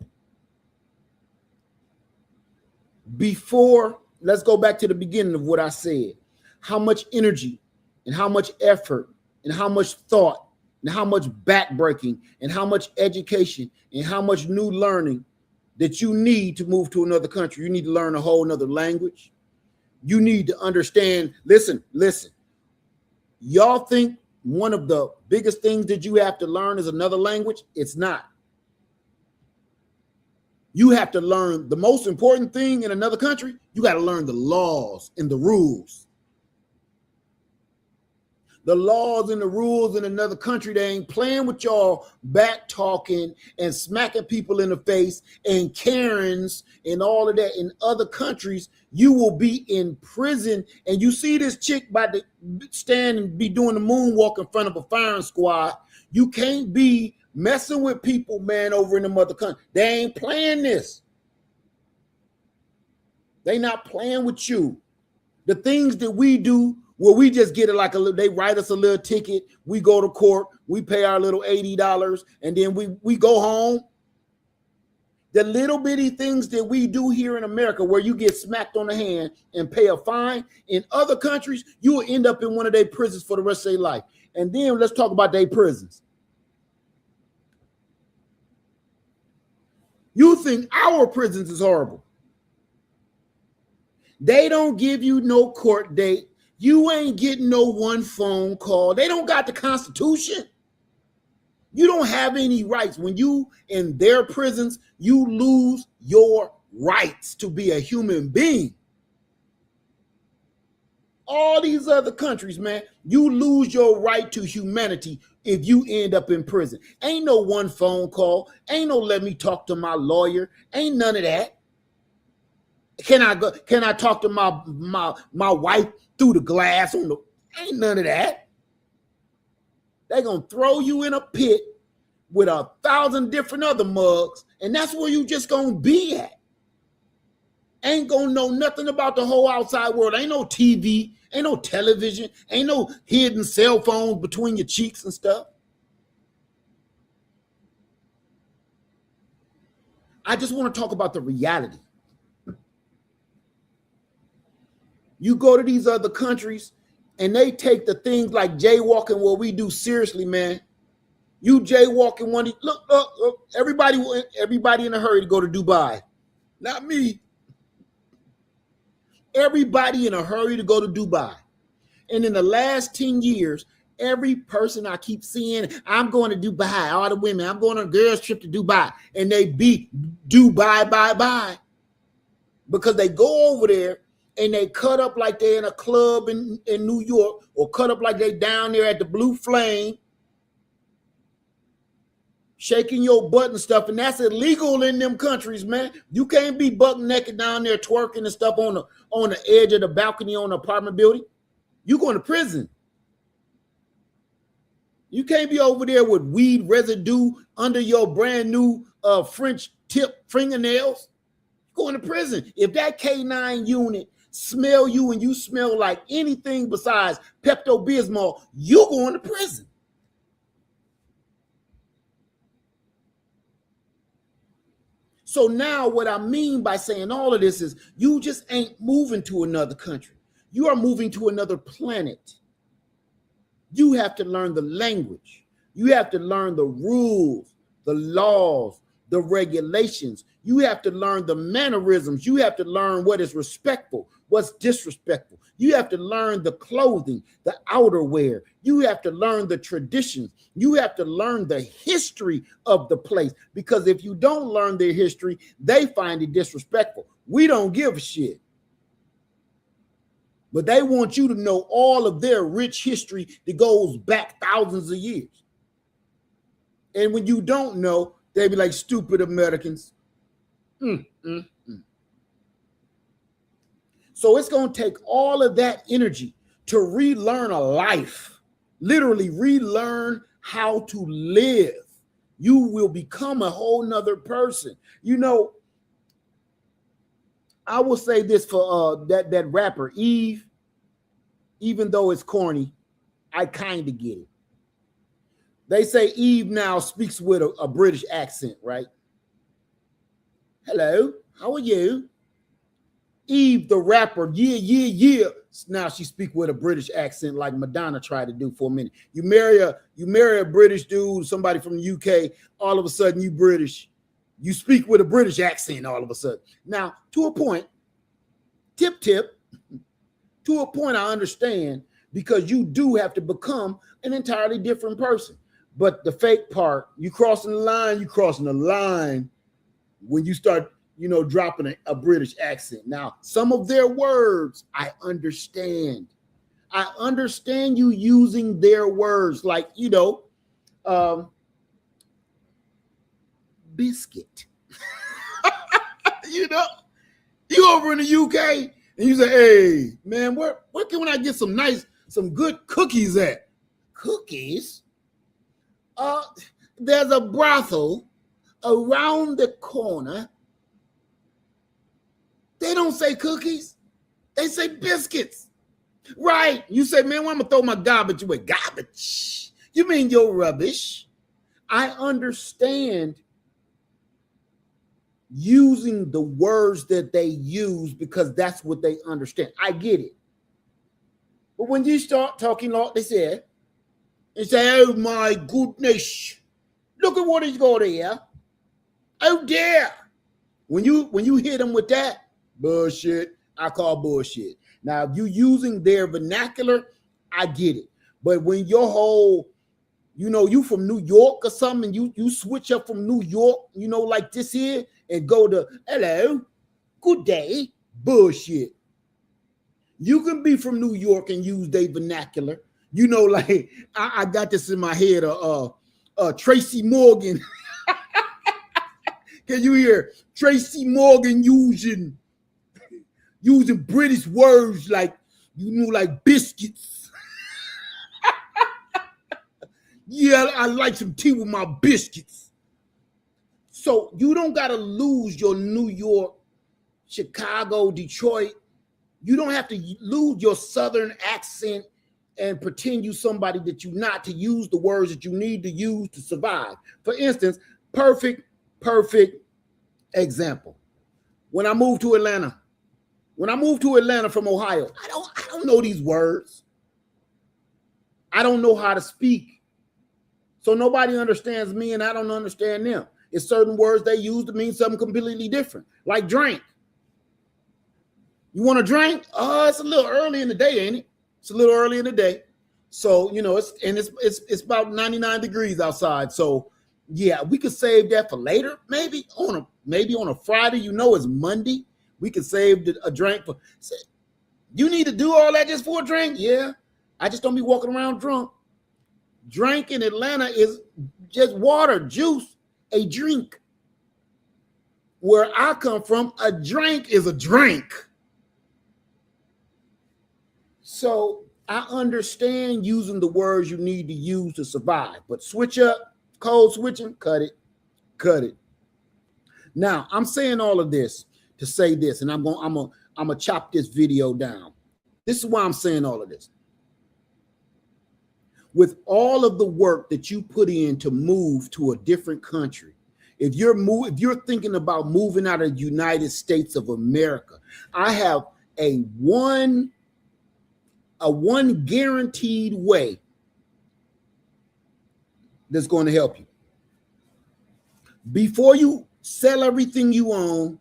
Before, let's go back to the beginning of what I said. How much energy and how much effort and how much thought and how much backbreaking and how much education and how much new learning that you need to move to another country. You need to learn a whole nother language. You need to understand. Listen. Y'all think one of the biggest things that you have to learn is another language? It's not. You have to learn the most important thing in another country. You got to learn the laws and the rules. The laws and the rules in another country, they ain't playing with y'all back talking and smacking people in the face and Karens and all of that. In other countries, you will be in prison. And you see this chick about to stand and be doing the moonwalk in front of a firing squad. You can't be messing with people, man, over in the mother country. They ain't playing this. They not playing with you. The things that we do, where we just get it like a little, they write us a little ticket, we go to court, we pay our little $80, and then we go home. The little bitty things that we do here in America where you get smacked on the hand and pay a fine, in other countries, you will end up in one of their prisons for the rest of their life. And then let's talk about their prisons. You think our prisons is horrible. They don't give you no court date. You ain't getting no one phone call. They don't got the Constitution. You don't have any rights. When you in their prisons, you lose your rights to be a human being. All these other countries, man, you lose your right to humanity if you end up in prison. Ain't no one phone call. Ain't no let me talk to my lawyer. Ain't none of that. Can I talk to my wife through the glass on the? Ain't none of that. They're gonna throw you in a pit with 1,000 different other mugs, and that's where you just gonna be at. Ain't gonna know nothing about the whole outside world. Ain't no TV, ain't no television, ain't no hidden cell phones between your cheeks and stuff. I just want to talk about the reality. You go to these other countries and they take the things like jaywalking, what we do seriously, man. You jaywalking one, look, everybody in a hurry to go to Dubai. Not me. Everybody in a hurry to go to Dubai. And in the last 10 years, every person I keep seeing, I'm going to Dubai, all the women, I'm going on a girls trip to Dubai. And they beat Dubai, bye. Because they go over there and they cut up like they're in a club in New York, or cut up like they down there at the Blue Flame, shaking your butt and stuff, and that's illegal in them countries, man. You can't be buck naked down there twerking and stuff on the edge of the balcony on an apartment building. You going to prison. You can't be over there with weed residue under your brand new French tip fingernails. You're going to prison. If that K9 unit smell you and you smell like anything besides Pepto-Bismol, you're going to prison. So now what I mean by saying all of this is you just ain't moving to another country. You are moving to another planet. You have to learn the language. You have to learn the rules, the laws, the regulations. You have to learn the mannerisms. You have to learn what is respectful, what's disrespectful. You have to learn the clothing, the outerwear. You have to learn the traditions. You have to learn the history of the place, because if you don't learn their history, they find it disrespectful. We don't give a shit. But they want you to know all of their rich history that goes back thousands of years. And when you don't know, they be like, stupid Americans. So it's going to take all of that energy to relearn a life, literally relearn how to live. You will become a whole nother person. You know, I will say this for that rapper, Eve, even though it's corny, I kind of get it. They say Eve now speaks with a British accent, right? Hello, how are you? Eve, the rapper, yeah. Now she speak with a British accent like Madonna tried to do for a minute. You marry a British dude, somebody from the UK, all of a sudden you British. You speak with a British accent all of a sudden. Now, to a point, tip, to a point I understand, because you do have to become an entirely different person. But the fake part, you crossing the line when you start, dropping a British accent. Now, some of their words, I understand. I understand you using their words like, biscuit. You over in the UK and you say, hey, man, where can I get some good cookies at? Cookies? There's a brothel around the corner. They don't say cookies. They say biscuits. Right. You say, man, well, I'm going to throw my garbage away. Garbage? You mean your rubbish? I understand using the words that they use because that's what they understand. I get it. But when you start talking like they said, and say, oh my goodness, look at what he's got here. Oh dear. When you hit them with that bullshit, I call bullshit. Now, if you're using their vernacular, I get it. But when your whole, you from New York or something, you switch up from New York, like this here, and go to hello, good day, bullshit. You can be from New York and use their vernacular. Like I got this in my head. Tracy Morgan. Can you hear Tracy Morgan using British words like like biscuits? Yeah, I like some tea with my biscuits. So you don't gotta lose your New York, Chicago, Detroit. You don't have to lose your Southern accent and pretend you somebody that you're not, to use the words that you need to use to survive. For instance, perfect example. When I moved to Atlanta from Ohio, I don't know these words. I don't know how to speak. So nobody understands me and I don't understand them. It's certain words they use to mean something completely different, like drink. You want a drink? It's a little early in the day, ain't it? It's a little early in the day. So, it's about 99 degrees outside. So, yeah, we could save that for later. Maybe on a Friday, it's Monday. We could save a drink for. You need to do all that just for a drink? Yeah. I just don't be walking around drunk. Drink in Atlanta is just water, juice, a drink. Where I come from, a drink is a drink. So I understand using the words you need to use to survive, but switch up, code switching, cut it. Now, I'm saying all of this to say this, and I'm gonna chop this video down. This is why I'm saying all of this. With all of the work that you put in to move to a different country, if you're thinking about moving out of the United States of America, I have a one guaranteed way that's going to help you. Before you sell everything you own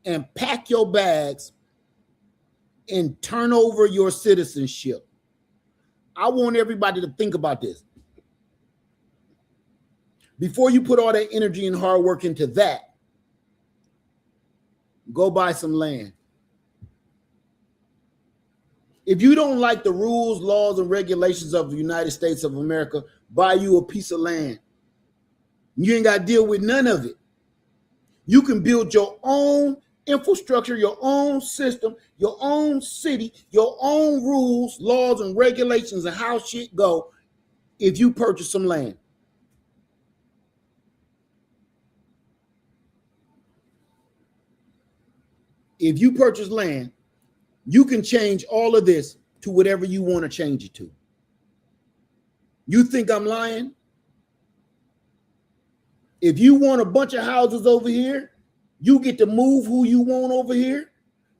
and pack your bags and turn over your citizenship, I want everybody to think about this. Before you put all that energy and hard work into that, go buy some land. If you don't like the rules, laws, and regulations of the United States of America, buy you a piece of land. You ain't got to deal with none of it. You can build your own infrastructure, your own system, your own city, your own rules, laws, and regulations, and how shit go if you purchase some land. If you purchase land, you can change all of this to whatever you want to change it to. You think I'm lying? If you want a bunch of houses over here, you get to move who you want over here.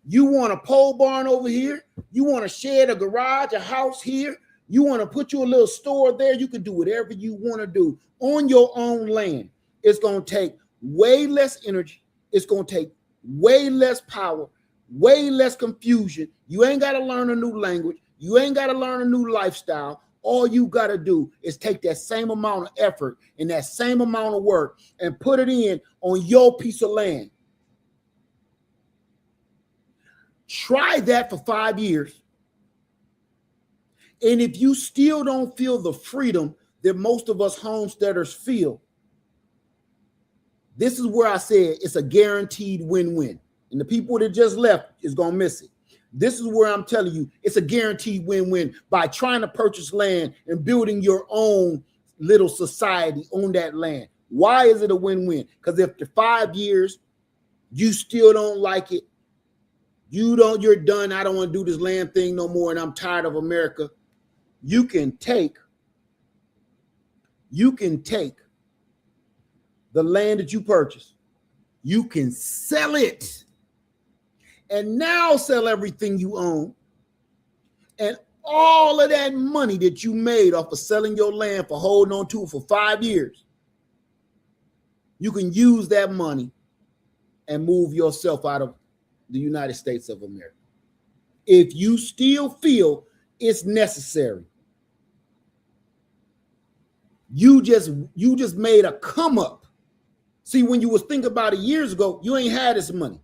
You want a pole barn over here. You want a shed, a garage, a house here. You want to put you a little store there. You can do whatever you want to do on your own land. It's going to take way less energy. It's going to take way less power, way less confusion. You ain't got to learn a new language. You ain't got to learn a new lifestyle. All you got to do is take that same amount of effort and that same amount of work and put it in on your piece of land. Try that for 5 years. And if you still don't feel the freedom that most of us homesteaders feel, this is where I said it's a guaranteed win-win. And the people that just left is going to miss it. This is where I'm telling you it's a guaranteed win-win by trying to purchase land and building your own little society on that land. Why is it a win-win? Because if for 5 years you still don't like it, you're done. I don't want to do this land thing no more, and I'm tired of America. You can take the land that you purchase you can sell it and now sell everything you own. And all of that money that you made off of selling your land for holding on to it for 5 years, you can use that money and move yourself out of the United States of America. If you still feel it's necessary, you just made a come up. See, when you was thinking about it years ago, you ain't had this money.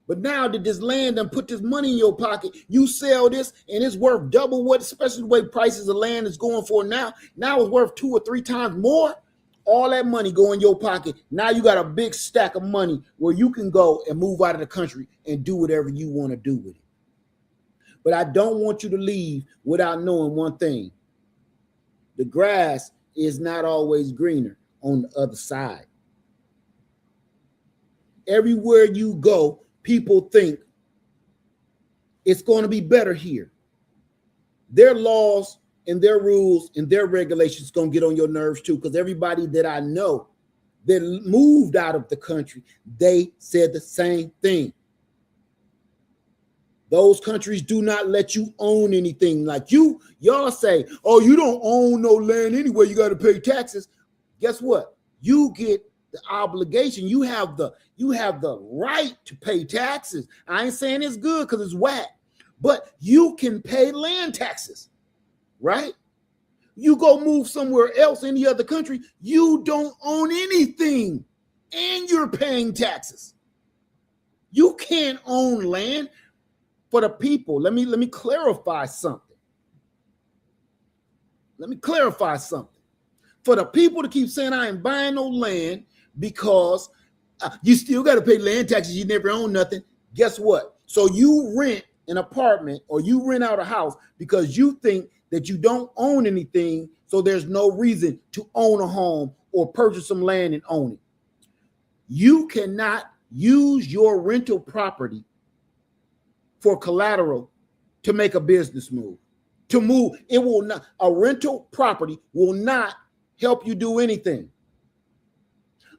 But now that this land done put this money in your pocket, you sell this and it's worth double what, especially the way prices of land is going for now. Now it's worth 2 or 3 times more. All that money go in your pocket. Now you got a big stack of money where you can go and move out of the country and do whatever you want to do with it. But I don't want you to leave without knowing one thing. The grass is not always greener on the other side. Everywhere you go, people think it's going to be better here. Their laws and their rules and their regulations going to get on your nerves too, because everybody that I know that moved out of the country, they said the same thing. Those countries do not let you own anything. Like y'all say, oh, you don't own no land anyway, you got to pay taxes. Guess what? You get the obligation. You have the right to pay taxes. I ain't saying it's good because it's whack, but you can pay land taxes, right? You go move somewhere else, any other country, you don't own anything and you're paying taxes. You can't own land. For the people, let me clarify something. For the people to keep saying I ain't buying no land because you still got to pay land taxes, you never own nothing. Guess what? So you rent an apartment or you rent out a house because you think that you don't own anything, so there's no reason to own a home or purchase some land and own it. You cannot use your rental property for collateral to make a business move. To move, it will not, a rental property will not help you do anything.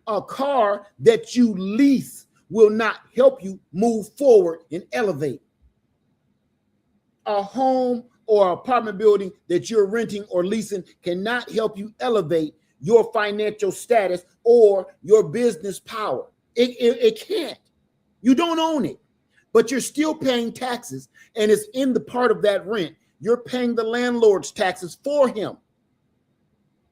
A car that you lease will not help you move forward and elevate. A home or apartment building that you're renting or leasing cannot help you elevate your financial status or your business power. It can't. You don't own it. But you're still paying taxes, and it's in the part of that rent. You're paying the landlord's taxes for him.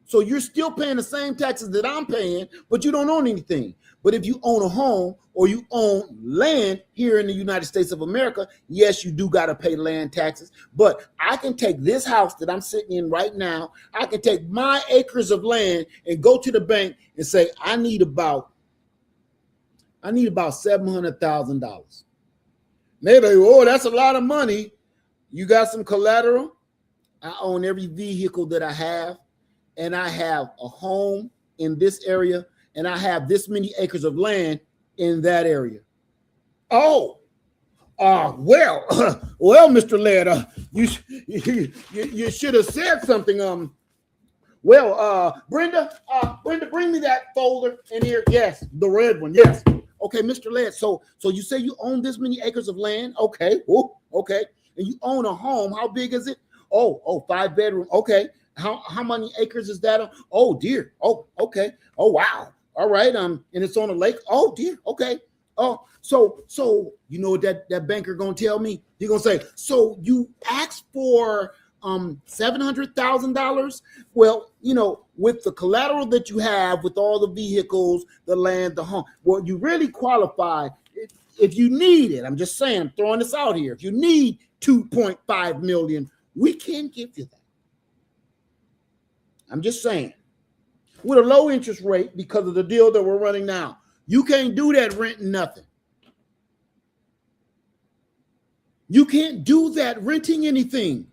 So you're still paying the same taxes that I'm paying, but you don't own anything. But if you own a home or you own land here in the United States of America, yes, you do got to pay land taxes. But I can take this house that I'm sitting in right now, I can take my acres of land and go to the bank and say, I need about $700,000. Maybe, oh, that's a lot of money. You got some collateral? I own every vehicle that I have, and I have a home in this area, and I have this many acres of land in that area. Oh, well, Mr. Laird, you should have said something. Brenda, bring me that folder in here. Yes, the red one. Yes. Okay, Mr. Laird. So you say you own this many acres of land? Okay. Oh, okay. And you own a home. How big is it? Oh, 5 bedroom. Okay. How many acres is that? Oh dear. Oh, okay. Oh wow. All right. And it's on a lake. Oh dear. Okay. Oh, so you know what that banker gonna tell me? He gonna say, so you asked for $700,000. Well, you know, with the collateral that you have, with all the vehicles, the land, the home, well, you really qualify if you need it. I'm just saying, I'm throwing this out here. If you need 2.5 million, we can give you that. I'm just saying, with a low interest rate because of the deal that we're running now, you can't do that renting nothing. You can't do that renting anything.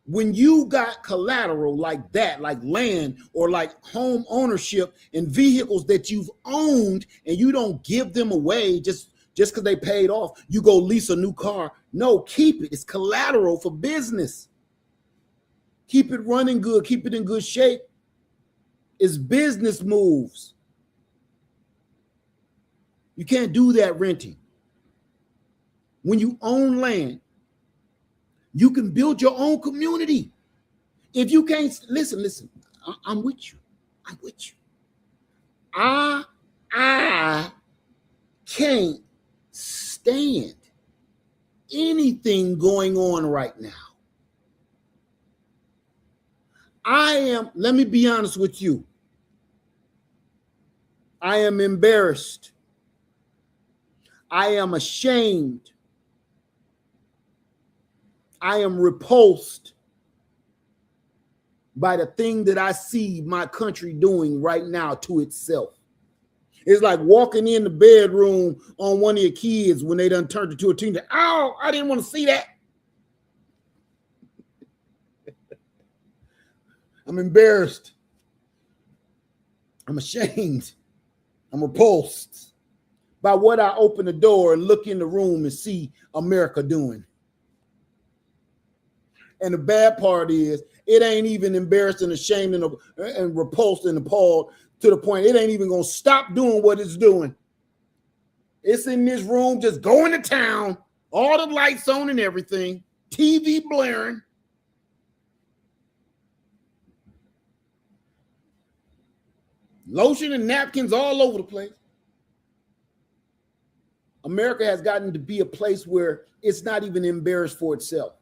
When you got collateral like that, like land or like home ownership and vehicles that you've owned and you don't give them away just because they paid off, you go lease a new car. No, keep it. It's collateral for business. Keep it running good. Keep it in good shape. It's business moves. You can't do that renting. When you own land, you can build your own community. If you can't, listen, I'm with you. I'm with you. I can't stand anything going on right now. Let me be honest with you. I am embarrassed. I am ashamed. I am repulsed by the thing that I see my country doing right now to itself. It's like walking in the bedroom on one of your kids when they done turned into a teenager. Ow, I didn't want to see that. I'm embarrassed. I'm ashamed. I'm repulsed by what I open the door and look in the room and see America doing. And the bad part is, it ain't even embarrassed and ashamed and repulsed and appalled to the point it ain't even going to stop doing what it's doing. It's in this room just going to town, all the lights on and everything, TV blaring. Lotion and napkins all over the place. America has gotten to be a place where it's not even embarrassed for itself.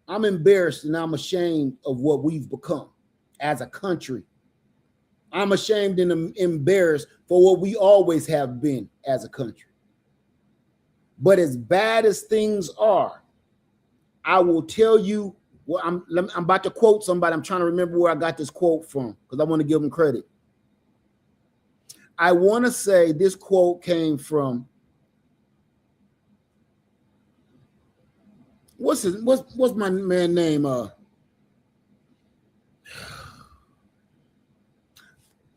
I'm embarrassed and I'm ashamed of what we've become as a country. I'm ashamed and embarrassed for what we always have been as a country. But as bad as things are, I will tell you what I'm about to quote somebody. I'm trying to remember where I got this quote from because I want to give them credit. I want to say this quote came from what's my man name?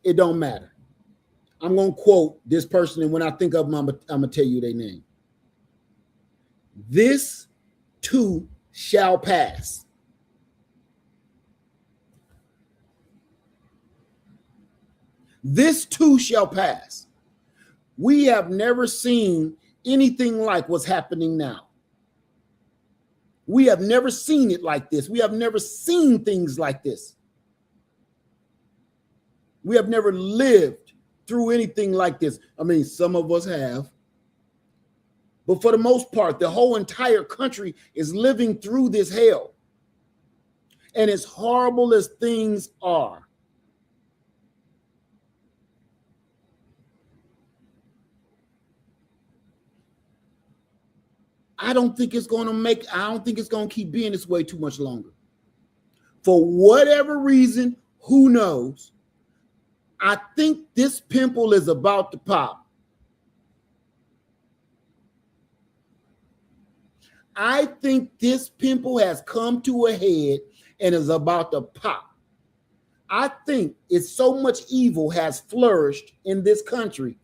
It don't matter. I'm gonna quote this person, and when I think of them, I'm gonna tell you their name. This too shall pass. This too shall pass. We have never seen anything like what's happening now. We have never seen it like this. We have never seen things like this. We have never lived through anything like this. I mean, some of us have. But for the most part, the whole entire country is living through this hell. And as horrible as things are, I don't think it's going to keep being this way too much longer. For whatever reason, who knows? I think this pimple is about to pop. I think this pimple has come to a head and is about to pop. I think it's so much evil has flourished in this country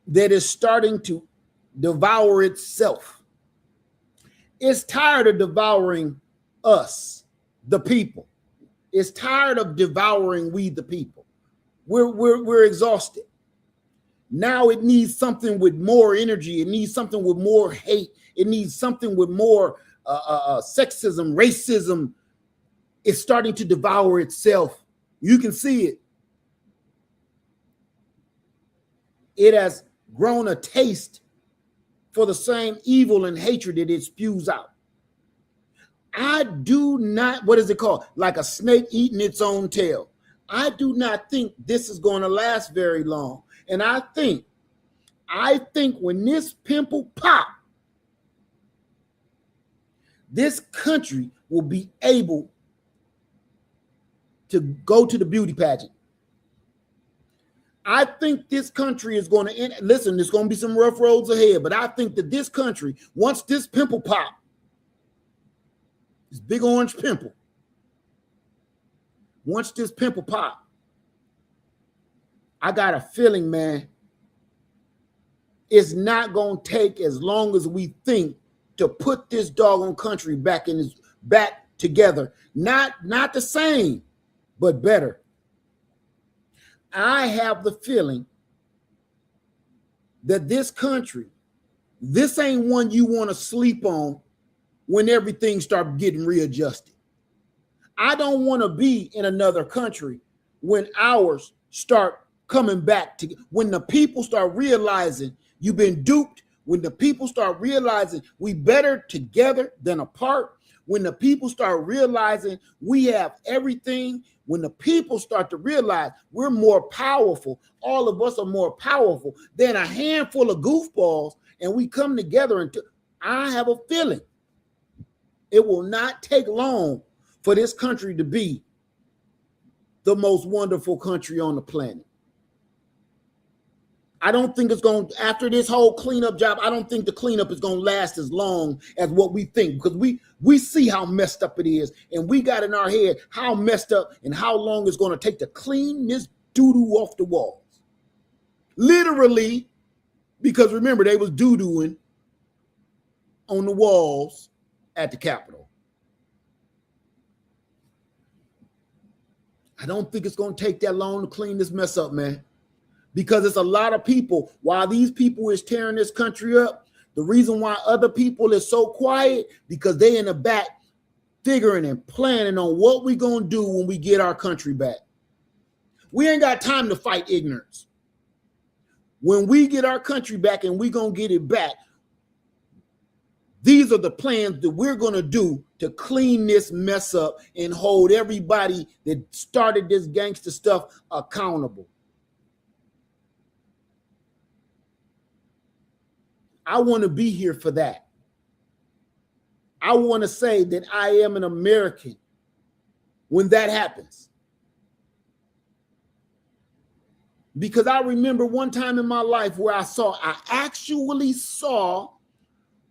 that is starting to devour itself. It's tired of devouring us, the people. It's tired of devouring we, the people. We're exhausted. Now it needs something with more energy. It needs something with more hate. It needs something with more sexism, racism. It's starting to devour itself. You can see it. It has grown a taste for the same evil and hatred that it spews out. I do not, what is it called? Like a snake eating its own tail. I do not think this is going to last very long. And I think when this pimple pop, this country will be able to go to the beauty pageant. I think this country is going to end. Listen, there's going to be some rough roads ahead, but I think that this country, once this pimple pop, this big orange pimple, once this pimple pop, I got a feeling, man, it's not going to take as long as we think to put this doggone country back together. Not the same, but better. I have the feeling that this country, this ain't one you want to sleep on when everything starts getting readjusted. I don't want to be in another country when ours start coming back to, when the people start realizing you've been duped, when the people start realizing we better together than apart, when the people start realizing we have everything, when the people start to realize we're more powerful, all of us are more powerful than a handful of goofballs, and we come together, and I have a feeling it will not take long for this country to be the most wonderful country on the planet. I don't think it's going to, after this whole cleanup job, I don't think the cleanup is going to last as long as what we think, because we see how messed up it is, and we got in our head how messed up and how long it's going to take to clean this doo-doo off the walls. Literally, because remember, they was doo-dooing on the walls at the Capitol. I don't think it's going to take that long to clean this mess up, man. Because it's a lot of people, while these people is tearing this country up, the reason why other people is so quiet, because they in the back figuring and planning on what we gonna do when we get our country back. We ain't got time to fight ignorance. When we get our country back and we gonna get it back, these are the plans that we're gonna do to clean this mess up and hold everybody that started this gangster stuff accountable. I want to be here for that. I want to say that I am an American when that happens. Because I remember one time in my life where I actually saw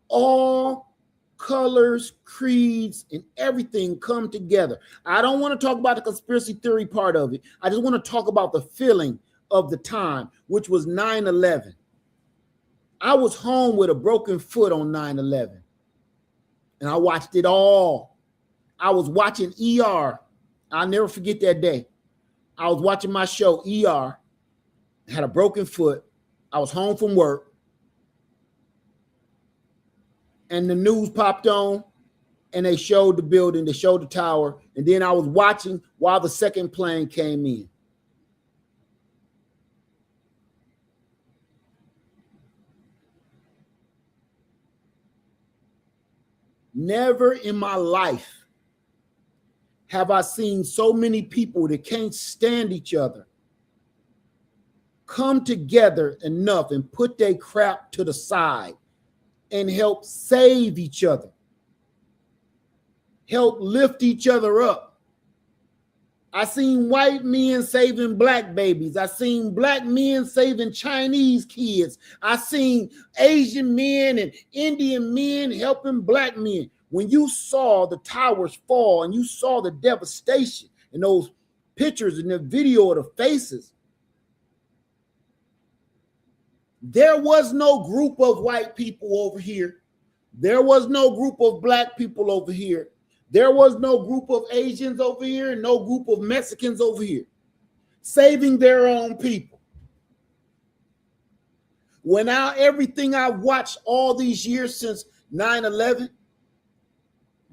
all colors, creeds, and everything come together. I don't want to talk about the conspiracy theory part of it. I just want to talk about the feeling of the time, which was 9/11. I was home with a broken foot on 9/11, and I watched it all. I was watching ER. I'll never forget that day. I was watching my show, ER. I had a broken foot. I was home from work, and the news popped on, and they showed the building, they showed the tower, and then I was watching while the second plane came in. Never in my life have I seen so many people that can't stand each other come together enough and put their crap to the side and help save each other, help lift each other up. I seen white men saving black babies. I seen black men saving Chinese kids. I seen Asian men and Indian men helping black men. When you saw the towers fall and you saw the devastation and those pictures and the video of the faces, there was no group of white people over here. There was no group of black people over here. There was no group of Asians over here and no group of Mexicans over here saving their own people. When everything I've watched all these years since 9/11,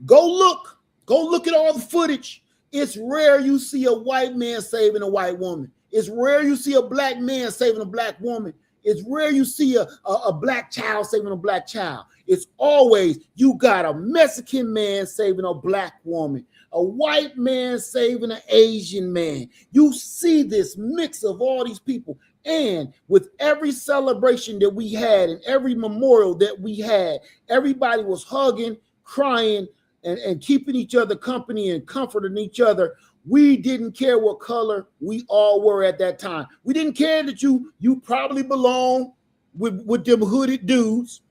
go look at all the footage. It's rare you see a white man saving a white woman. It's rare you see a black man saving a black woman. It's rare you see a black child saving a black child. It's always you got a Mexican man saving a black woman, a white man saving an Asian man. You see this mix of all these people. And with every celebration that we had and every memorial that we had, everybody was hugging, crying, and keeping each other company and comforting each other. We didn't care what color we all were at that time. We didn't care that you probably belong with them hooded dudes.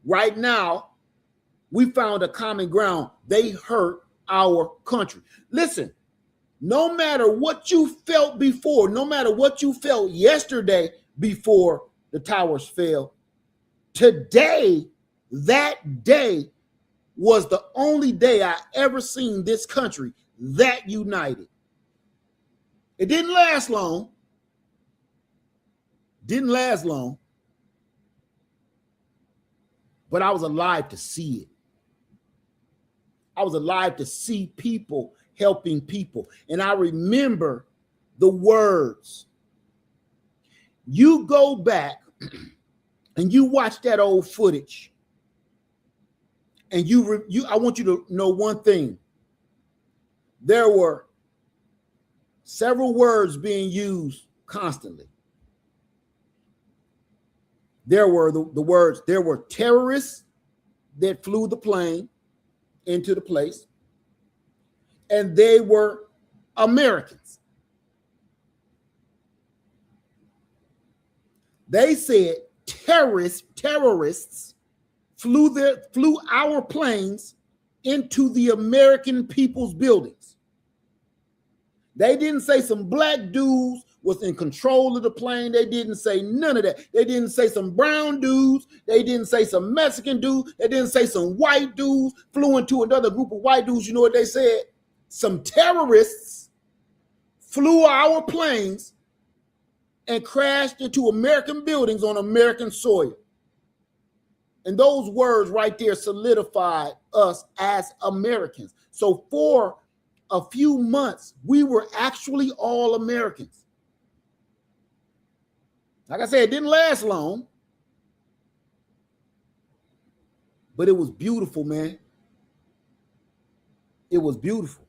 Right now, we found a common ground. They hurt our country. Listen, no matter what you felt before, no matter what you felt yesterday before the towers fell, today, that day was the only day I ever seen this country that united. It didn't last long, Didn't last long, but I was alive to see it. I was alive to see people helping people. And I remember the words. You go back and you watch that old footage, and I want you to know one thing. There were several words being used constantly. There were the words, there were terrorists that flew the plane into the place, and they were Americans. They said terrorists flew our planes into the American people's buildings. They didn't say some black dudes was in control of the plane. They didn't say none of that. They didn't say some brown dudes. They didn't say some Mexican dudes. They didn't say some white dudes flew into another group of white dudes. You know what they said? Some terrorists flew our planes and crashed into American buildings on American soil. And those words right there solidified us as Americans. So for a few months, we were actually all Americans. Like I said, it didn't last long, but it was beautiful, man. It was beautiful.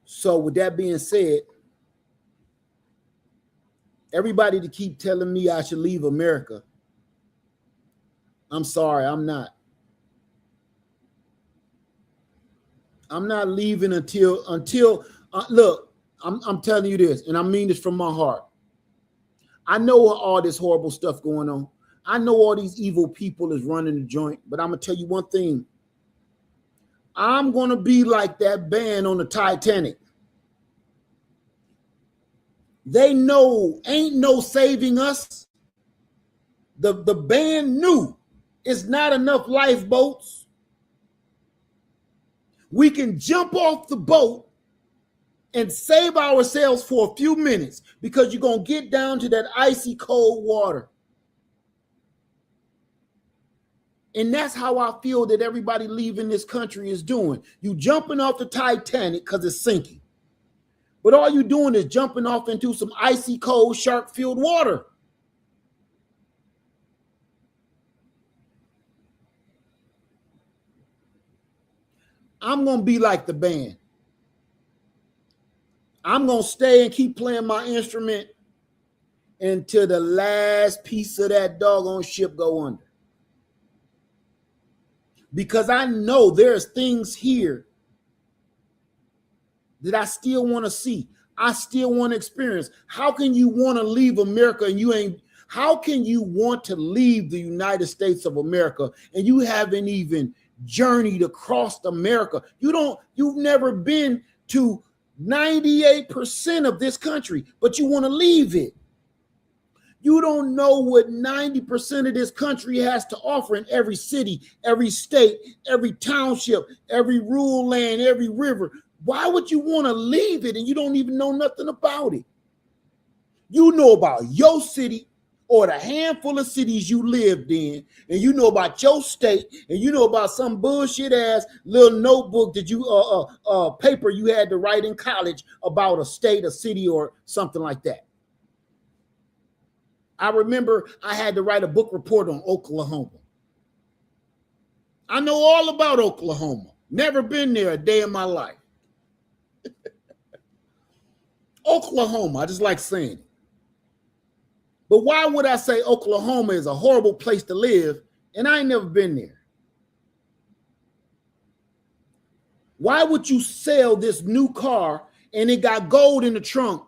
So with that being said, everybody to keep telling me I should leave America, I'm sorry, I'm not. I'm not leaving until look, I'm telling you this, and I mean this from my heart. I know all this horrible stuff going on. I know all these evil people is running the joint, but I'm gonna tell you one thing. I'm gonna be like that band on the Titanic. They know ain't no saving us. The band knew it's not enough lifeboats. We can jump off the boat and save ourselves for a few minutes because you're going to get down to that icy cold water. And that's how I feel that everybody leaving this country is doing. You jumping off the Titanic because it's sinking. But all you doing is jumping off into some icy cold shark-filled water. I'm going to be like the band. I'm going to stay and keep playing my instrument until the last piece of that doggone ship go under. Because I know there's things here that I still want to see. I still want to experience. How can you want to leave America and you ain't, how can you want to leave the United States of America and you haven't even journeyed across America? You've never been to 98% of this country, but you want to leave it. You don't know what 90% of this country has to offer in every city, every state, every township, every rural land, every river. Why would you want to leave it and you don't even know nothing about it? You know about your city or the handful of cities you lived in, and you know about your state, and you know about some bullshit ass little notebook that you paper you had to write in college about a state, a city, or something like that. I remember I had to write a book report on Oklahoma. I know all about Oklahoma. Never been there a day in my life. Oklahoma, I just like saying it. But why would I say Oklahoma is a horrible place to live and I ain't never been there? Why would you sell this new car and it got gold in the trunk?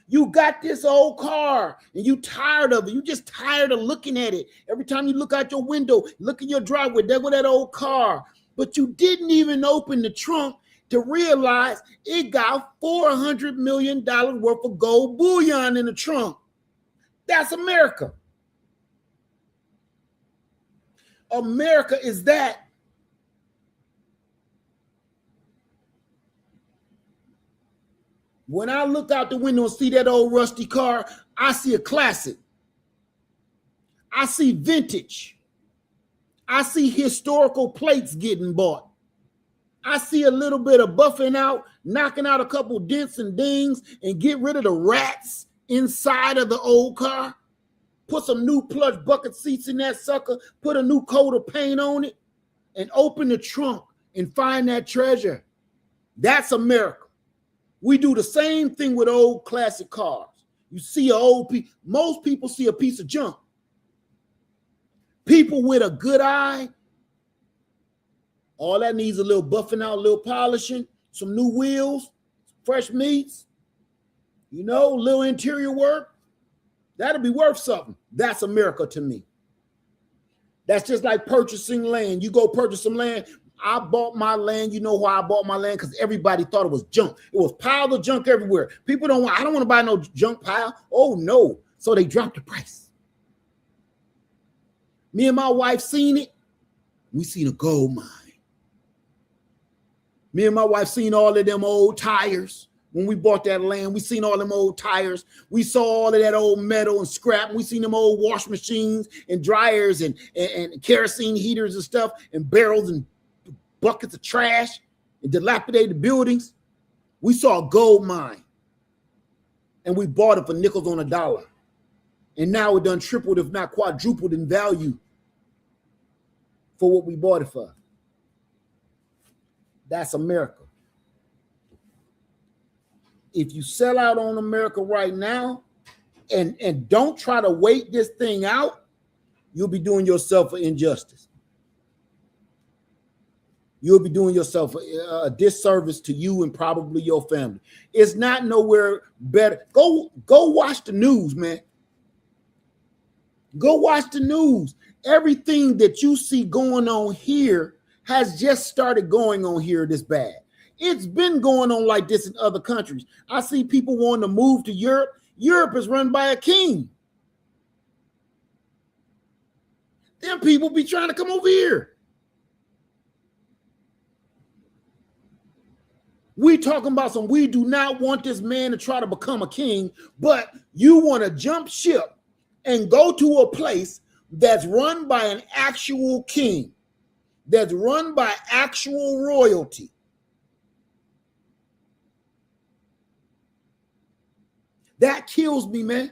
You got this old car and you tired of it. You just tired of looking at it. Every time you look out your window, look in your driveway, there go that old car. But you didn't even open the trunk to realize it got $400 million worth of gold bullion in the trunk. That's America. America is that. When I look out the window and see that old rusty car, I see a classic. I see vintage. I see historical plates getting bought. I see a little bit of buffing out, knocking out a couple dents and dings, and get rid of the rats inside of the old car. Put some new plush bucket seats in that sucker, put a new coat of paint on it, and open the trunk and find that treasure. That's America. We do the same thing with old classic cars. You see an old piece, most people see a piece of junk. People with a good eye, all that needs a little buffing out, a little polishing, some new wheels, fresh meats, you know, little interior work. That'll be worth something. That's America to me. That's just like purchasing land. You go purchase some land. I bought my land. You know why I bought my land? Because everybody thought it was junk. It was piles of junk everywhere. People don't want, I don't want to buy no junk pile. Oh, no. So they dropped the price. Me and my wife seen it. We seen a gold mine. Me and my wife seen all of them old tires. When we bought that land, we seen all them old tires. We saw all of that old metal and scrap. We seen them old wash machines and dryers and kerosene heaters and stuff and barrels and buckets of trash and dilapidated buildings. We saw a gold mine and we bought it for nickels on a dollar. And now it done tripled, if not quadrupled in value for what we bought it for. That's America. If you sell out on America right now and don't try to wait this thing out, you'll be doing yourself an injustice. You'll be doing yourself a disservice to you and probably your family. It's not nowhere better. Go watch the news, man. Go watch the news. Everything that you see going on here has just started going on here this bad. It's been going on like this in other countries. I see people wanting to move to Europe. Europe is run by a king. Them people be trying to come over here. We talking about we do not want this man to try to become a king, but you want to jump ship and go to a place that's run by an actual king, that's run by actual royalty. That kills me, man.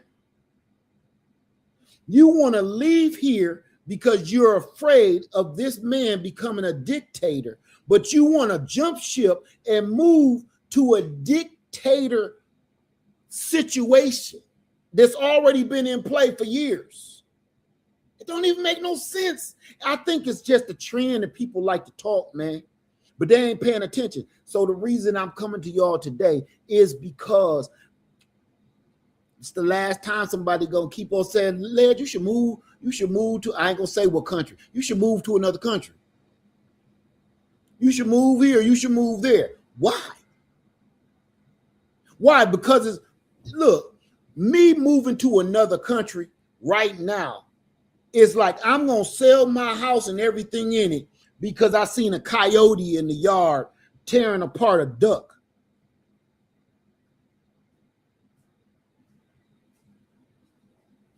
You want to leave here because you're afraid of this man becoming a dictator, but you want to jump ship and move to a dictator situation that's already been in play for years. It don't even make no sense. I think it's just a trend that people like to talk, man, but they ain't paying attention. So the reason I'm coming to y'all today is because it's the last time somebody gonna keep on saying, Led, you should move to, I ain't gonna say what country. You should move to another country. You should move here, you should move there. Why? Why? Because look, me moving to another country right now is like I'm gonna sell my house and everything in it because I seen a coyote in the yard tearing apart a duck.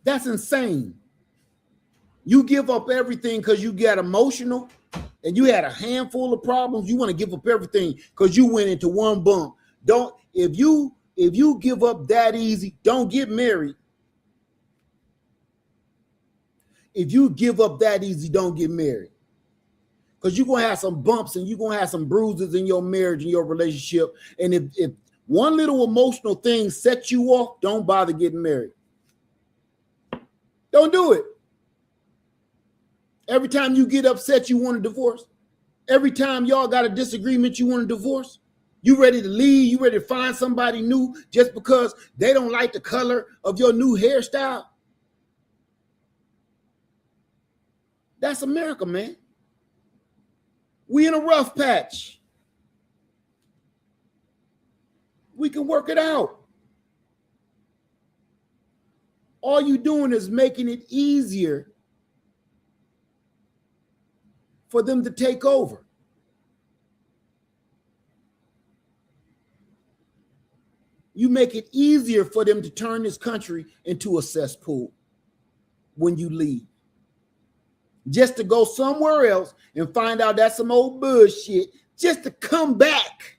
That's insane. You give up everything because you got emotional and you had a handful of problems. You want to give up everything because you went into one bump. If you give up that easy, don't get married. If you give up that easy, don't get married. Because you're going to have some bumps and you're going to have some bruises in your marriage and your relationship. And if one little emotional thing sets you off, don't bother getting married. Don't do it. Every time you get upset, you want a divorce. Every time y'all got a disagreement, you want a divorce. You ready to leave? You ready to find somebody new just because they don't like the color of your new hairstyle? That's America, man. We in a rough patch. We can work it out. All you doing is making it easier for them to take over. You make it easier for them to turn this country into a cesspool when you leave. Just to go somewhere else and find out that's some old bullshit, just to come back.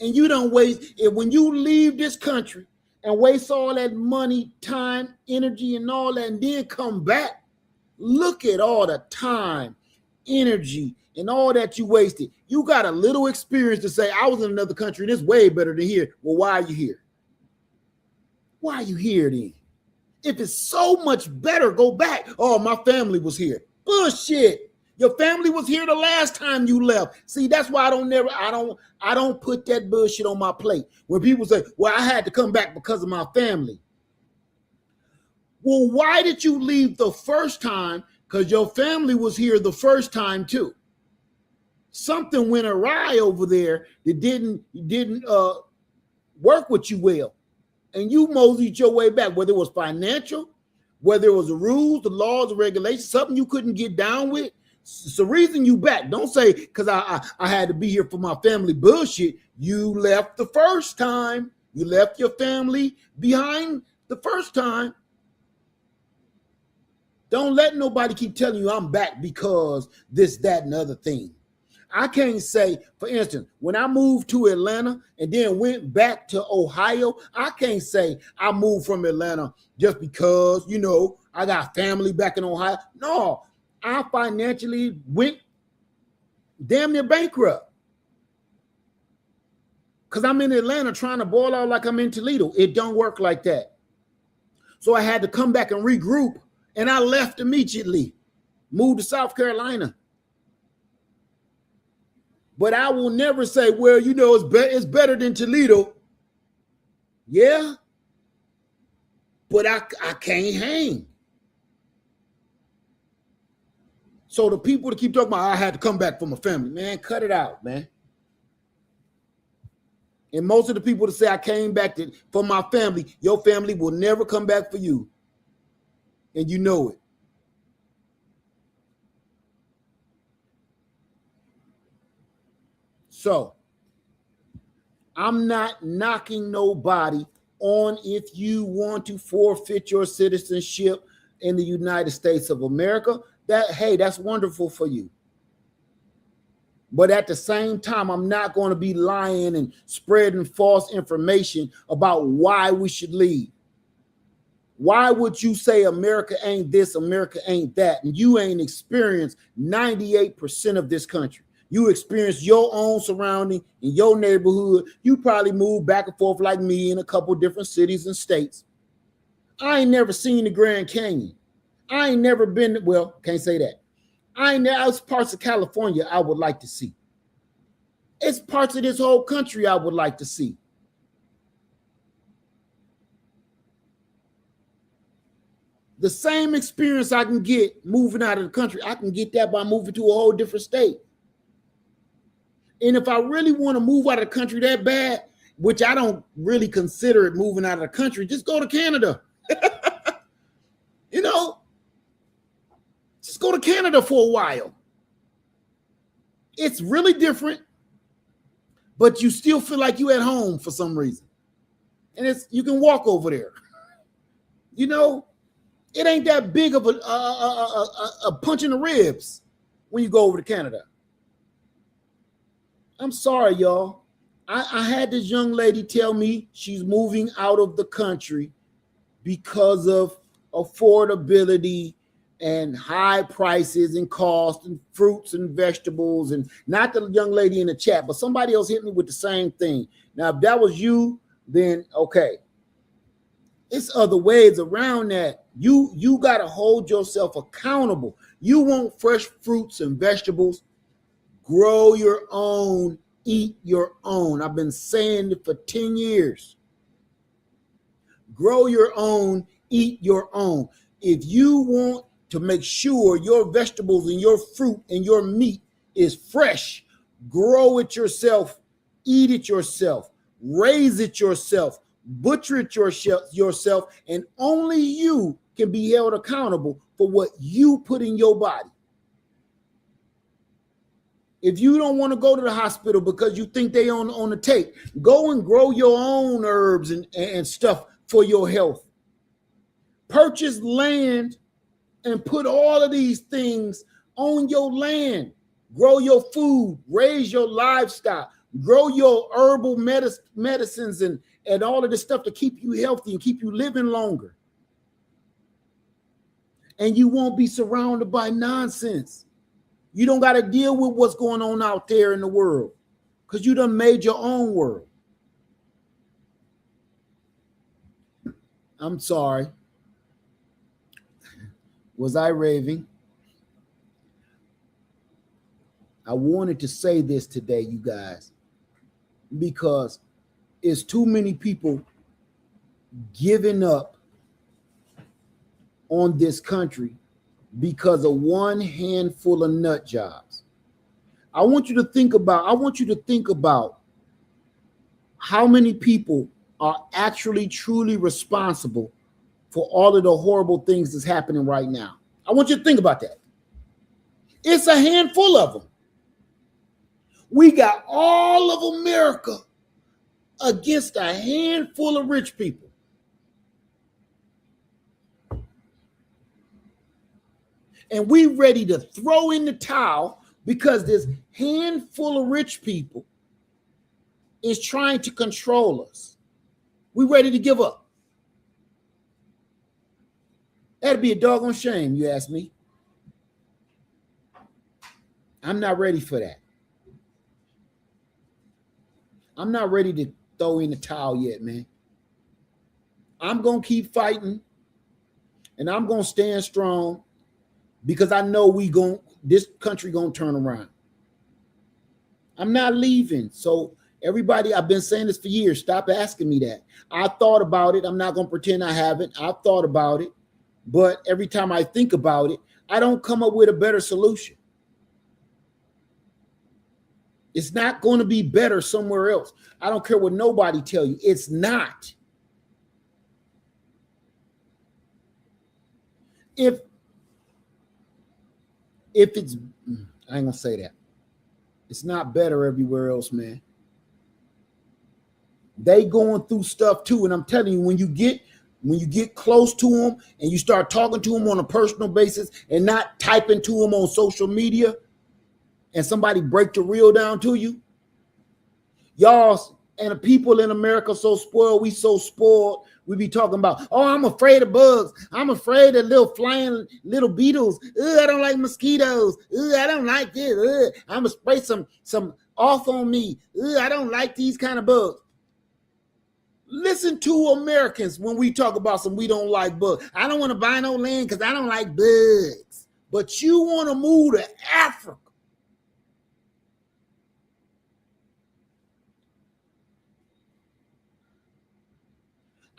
And you don't waste it when you leave this country and waste all that money, time, energy, and all that, and then come back. Look at all the time, energy, and all that you wasted. You got a little experience to say, I was in another country and it's way better than here. Well, why are you here? Why are you here then? If it's so much better, go back. Oh, my family was here. Bullshit. Your family was here the last time you left. See, that's why I don't put that bullshit on my plate. When people say, well, I had to come back because of my family. Well, why did you leave the first time? Because your family was here the first time too. Something went awry over there that didn't work with you well. And you moseyed your way back, whether it was financial, whether it was the rules, the laws, the regulations, something you couldn't get down with. It's the reason you back. Don't say, because I had to be here for my family bullshit. You left the first time. You left your family behind the first time. Don't let nobody keep telling you I'm back because this, that, and other thing. I can't say, for instance, when I moved to Atlanta and then went back to Ohio, I can't say I moved from Atlanta just because, I got family back in Ohio. No, I financially went damn near bankrupt because I'm in Atlanta trying to ball out like I'm in Toledo. It don't work like that. So I had to come back and regroup, and I left immediately, moved to South Carolina. But I will never say, well, it's better than Toledo. Yeah, but I can't hang. So the people that keep talking about I had to come back for my family, man, cut it out, man. And most of the people that say I came back for my family, your family will never come back for you. And you know it. So I'm not knocking nobody on if you want to forfeit your citizenship in the United States of America. That's wonderful for you. But at the same time, I'm not going to be lying and spreading false information about why we should leave. Why would you say America ain't this, America ain't that, and you ain't experienced 98% of this country? You experience your own surrounding in your neighborhood. You probably moved back and forth like me in a couple different cities and states. I ain't never seen the Grand Canyon. I ain't never been, well, can't say that. It's parts of California I would like to see. It's parts of this whole country I would like to see. The same experience I can get moving out of the country, I can get that by moving to a whole different state. And if I really want to move out of the country that bad, which I don't really consider it moving out of the country, just go to Canada. Just go to Canada for a while. It's really different, but you still feel like you at home for some reason. And you can walk over there. It ain't that big of a punch in the ribs when you go over to Canada. I'm sorry, y'all. I had this young lady tell me she's moving out of the country because of affordability and high prices and cost and fruits and vegetables, and not the young lady in the chat, but somebody else hit me with the same thing. Now, if that was you, then okay. It's other ways around that. You got to hold yourself accountable. You want fresh fruits and vegetables, grow your own, eat your own. I've been saying it for 10 years. Grow your own, eat your own. If you want to make sure your vegetables and your fruit and your meat is fresh, grow it yourself, eat it yourself, raise it yourself, butcher it yourself, and only you can be held accountable for what you put in your body. If you don't want to go to the hospital because you think they on the take, go and grow your own herbs and stuff for your health. Purchase land and put all of these things on your land. Grow your food, raise your livestock, grow your herbal medicines and all of this stuff to keep you healthy and keep you living longer. And you won't be surrounded by nonsense. You don't got to deal with what's going on out there in the world because you done made your own world. I'm sorry. Was I raving? I wanted to say this today, you guys, because it's too many people giving up on this country because of one handful of nut jobs. I want you to think about how many people are actually truly responsible for all of the horrible things that's happening right now. I want you to think about that. It's a handful of them. We got all of America against a handful of rich people. And we ready to throw in the towel because this handful of rich people is trying to control us. We ready to give up. That'd be a doggone shame, you ask me. I'm not ready for that. I'm not ready to throw in the towel yet, man. I'm going to keep fighting and I'm going to stand strong because I know this country going to turn around. I'm not leaving. So everybody, I've been saying this for years. Stop asking me that. I thought about it. I'm not going to pretend I haven't. I've thought about it. But every time I think about it, I don't come up with a better solution. It's not going to be better somewhere else. I don't care what nobody tell you. It's not. If it's, I ain't gonna say that. It's not better everywhere else, man. They going through stuff too, and I'm telling you, when you get close to them and you start talking to them on a personal basis and not typing to them on social media, and somebody break the reel down to you, y'all and the people in America so spoiled. We so spoiled. We be talking about, oh, I'm afraid of bugs. I'm afraid of little flying little beetles. I don't like mosquitoes. I don't like this. I'm gonna spray some off on me. I don't like these kind of bugs. Listen to Americans when we talk about we don't like bugs. I don't want to buy no land because I don't like bugs. But you want to move to Africa.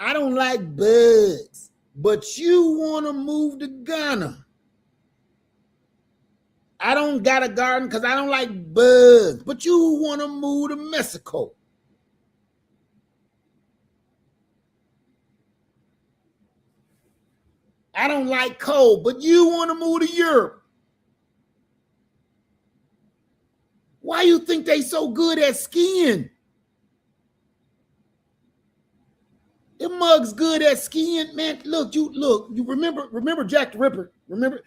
I don't like bugs, but you want to move to Ghana. I don't got a garden because I don't like bugs, but you want to move to Mexico. I don't like cold, but you want to move to Europe. Why you think they so good at skiing? Them mugs good at skiing, man. Look, you remember Jack the Ripper? Remember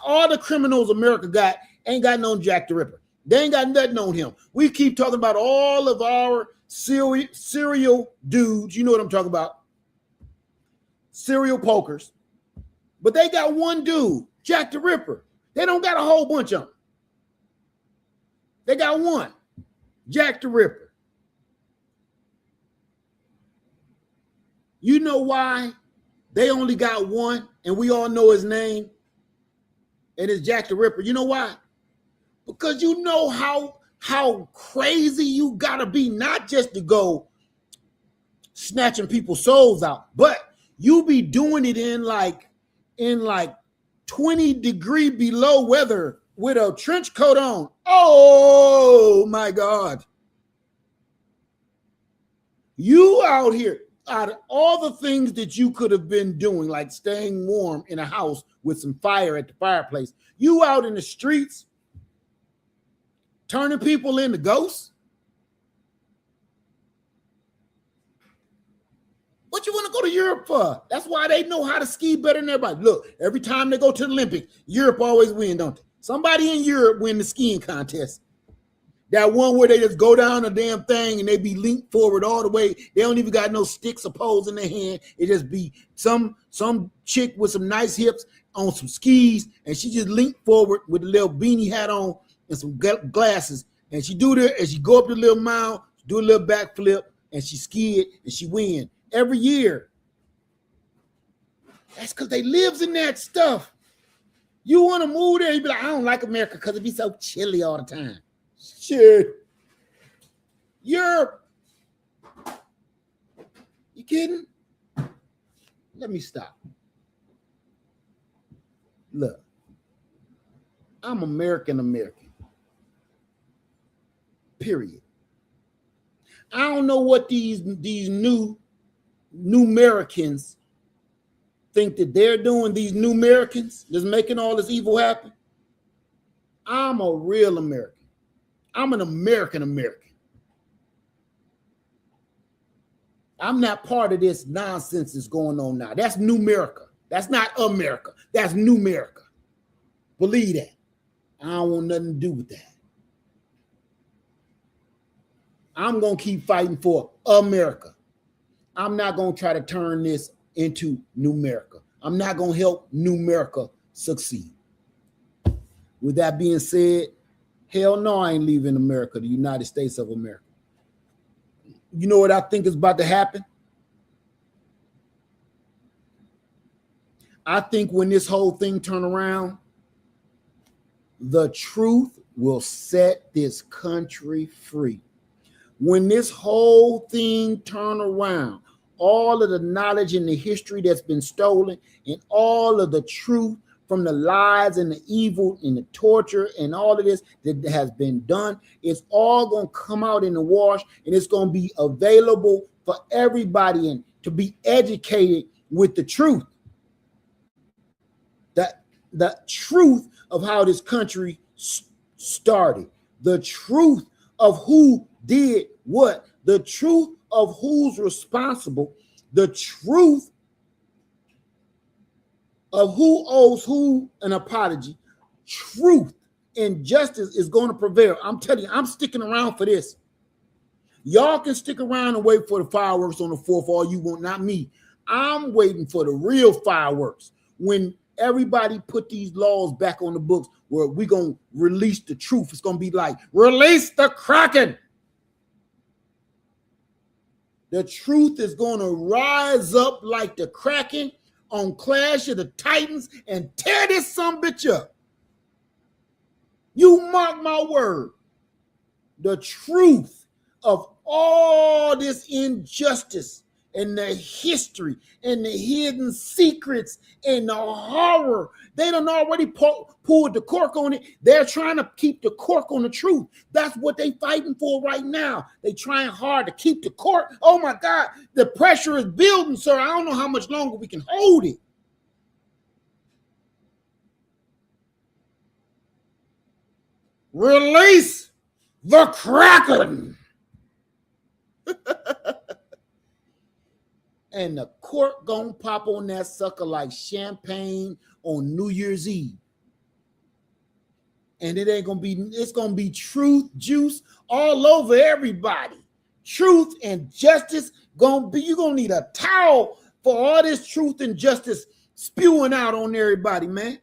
all the criminals America got ain't got no Jack the Ripper. They ain't got nothing on him. We keep talking about all of our serial dudes. You know what I'm talking about? Serial pokers. But they got one dude, Jack the Ripper. They don't got a whole bunch of them. They got one, Jack the Ripper. You know why they only got one and we all know his name? And it's Jack the Ripper. You know why? Because you know how crazy you gotta be, not just to go snatching people's souls out, but you be doing it in like 20-degree below weather with a trench coat on. Oh my God. You out here. Out of all the things that you could have been doing, like staying warm in a house with some fire at the fireplace, you out in the streets turning people into ghosts? What you want to go to Europe for? That's why they know how to ski better than everybody. Look, every time they go to the Olympics, Europe always win, don't they? Somebody in Europe win the skiing contest. That one where they just go down a damn thing and they be linked forward all the way. They don't even got no sticks or poles in their hand. It just be some chick with some nice hips on some skis, and she just linked forward with a little beanie hat on and some glasses. And she do that, and she go up the little mound, do a little backflip, and she ski it, and she win every year. That's because they lives in that stuff. You want to move there, you be like, I don't like America because it be so chilly all the time. Shit. Europe. You kidding? Let me stop. Look, I'm American. Period. I don't know what these new Americans think that they're doing, these new Americans that's making all this evil happen. I'm a real American. I'm an American. I'm not part of this nonsense that's going on now. That's New America. That's not America. That's New America. Believe that. I don't want nothing to do with that. I'm going to keep fighting for America. I'm not going to try to turn this into New America. I'm not going to help New America succeed. With that being said, hell no, I ain't leaving America, the United States of America. You know what I think is about to happen? I think when this whole thing turn around, the truth will set this country free. When this whole thing turn around, all of the knowledge and the history that's been stolen and all of the truth from the lies and the evil and the torture and all of this that has been done, it's all going to come out in the wash, and it's going to be available for everybody and to be educated with the truth. The truth of how this country started, the truth of who did what, the truth of who's responsible, the truth of who owes who an apology. Truth and justice is going to prevail. I'm telling you, I'm sticking around for this. Y'all can stick around and wait for the fireworks on the 4th all you want, not me. I'm waiting for the real fireworks when everybody put these laws back on the books where we're going to release the truth. It's going to be like, release the Kraken. The truth is going to rise up like the Kraken on Clash of the Titans and tear this sumbitch up. You mark my word. The truth of all this injustice and the history and the hidden secrets and the horror, they done already pulled the cork on it. They're trying to keep the cork on the truth. That's what they fighting for right now. They trying hard to keep the cork. Oh my God, the pressure is building, sir. I don't know how much longer we can hold it. Release the Kraken. And the cork gonna pop on that sucker like champagne on New Year's Eve. And it's gonna be truth juice all over everybody. Truth and justice you're gonna need a towel for all this truth and justice spewing out on everybody, man.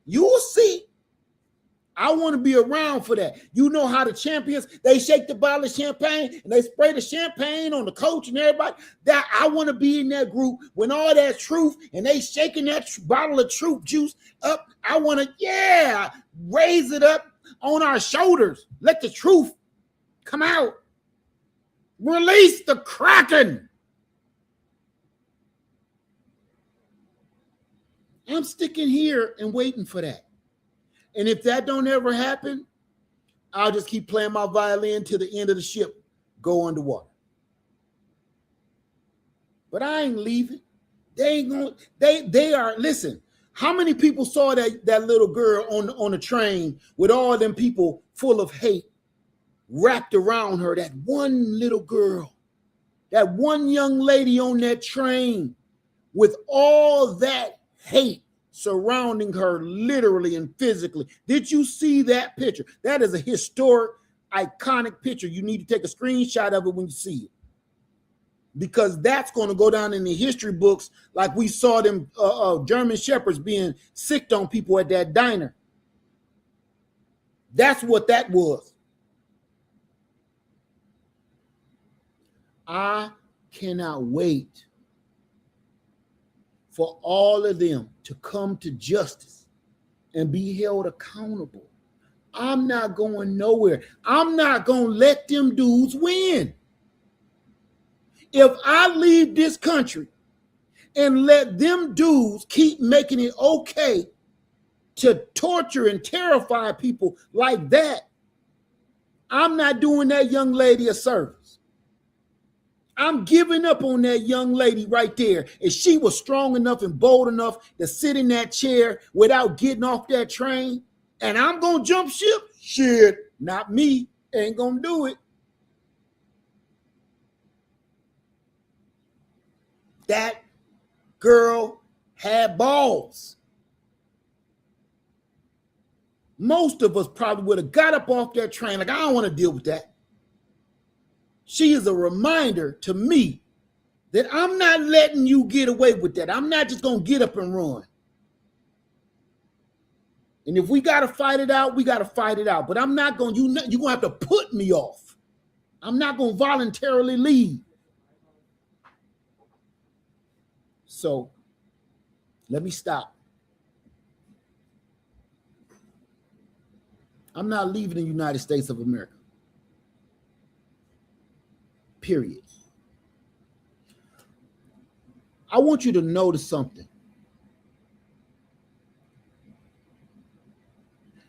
You will see. I want to be around for that. You know how the champions, they shake the bottle of champagne and they spray the champagne on the coach and everybody. That I want to be in that group when all that truth and they shaking that bottle of truth juice up. I want to, raise it up on our shoulders. Let the truth come out. Release the Kraken. I'm sticking here and waiting for that. And if that don't ever happen, I'll just keep playing my violin till the end of the ship go underwater. But I ain't leaving. They ain't going. They are. Listen, how many people saw that little girl on the train with all them people full of hate wrapped around her, that one little girl, that one young lady on that train with all that hate surrounding her literally and physically. Did you see that picture? That is a historic, iconic picture. You need to take a screenshot of it when you see it, because that's going to go down in the history books like we saw them German shepherds being sicked on people at that diner. That's what that was. I cannot wait for all of them to come to justice and be held accountable. I'm not going nowhere. I'm not going to let them dudes win. If I leave this country and let them dudes keep making it okay to torture and terrify people like that, I'm not doing that young lady a service. I'm giving up on that young lady right there. If she was strong enough and bold enough to sit in that chair without getting off that train, and I'm going to jump ship, shit, not me, ain't going to do it. That girl had balls. Most of us probably would have got up off that train like, I don't want to deal with that. She is a reminder to me that I'm not letting you get away with that. I'm not just going to get up and run. And if we got to fight it out, we got to fight it out. But I'm not going to, you're going to have to put me off. I'm not going to voluntarily leave. So let me stop. I'm not leaving the United States of America. Period. I want you to notice something.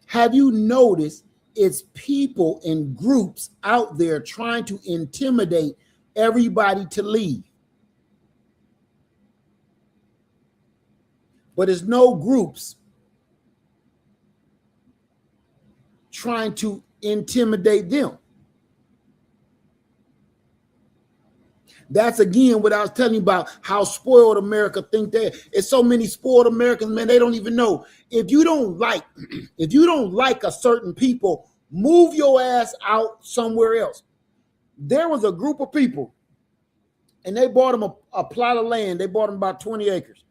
Have you noticed it's people in groups out there trying to intimidate everybody to leave? But there's no groups trying to intimidate them. That's again what I was telling you about, how spoiled America think they. It's so many spoiled Americans, man, they don't even know. If you don't like a certain people, move your ass out somewhere else. There was a group of people, and they bought them a plot of land. They bought them about 20 acres.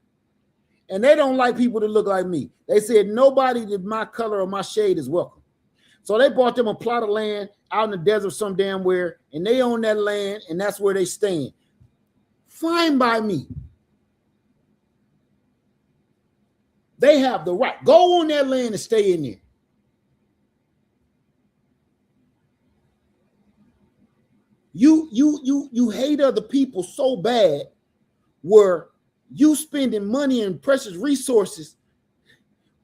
And they don't like people that look like me. They said nobody that my color or my shade is welcome. So they bought them a plot of land out in the desert some damn where, and they own that land, and that's where they staying. Fine by me. They have the right. Go on that land and stay in there. You hate other people so bad where you spending money and precious resources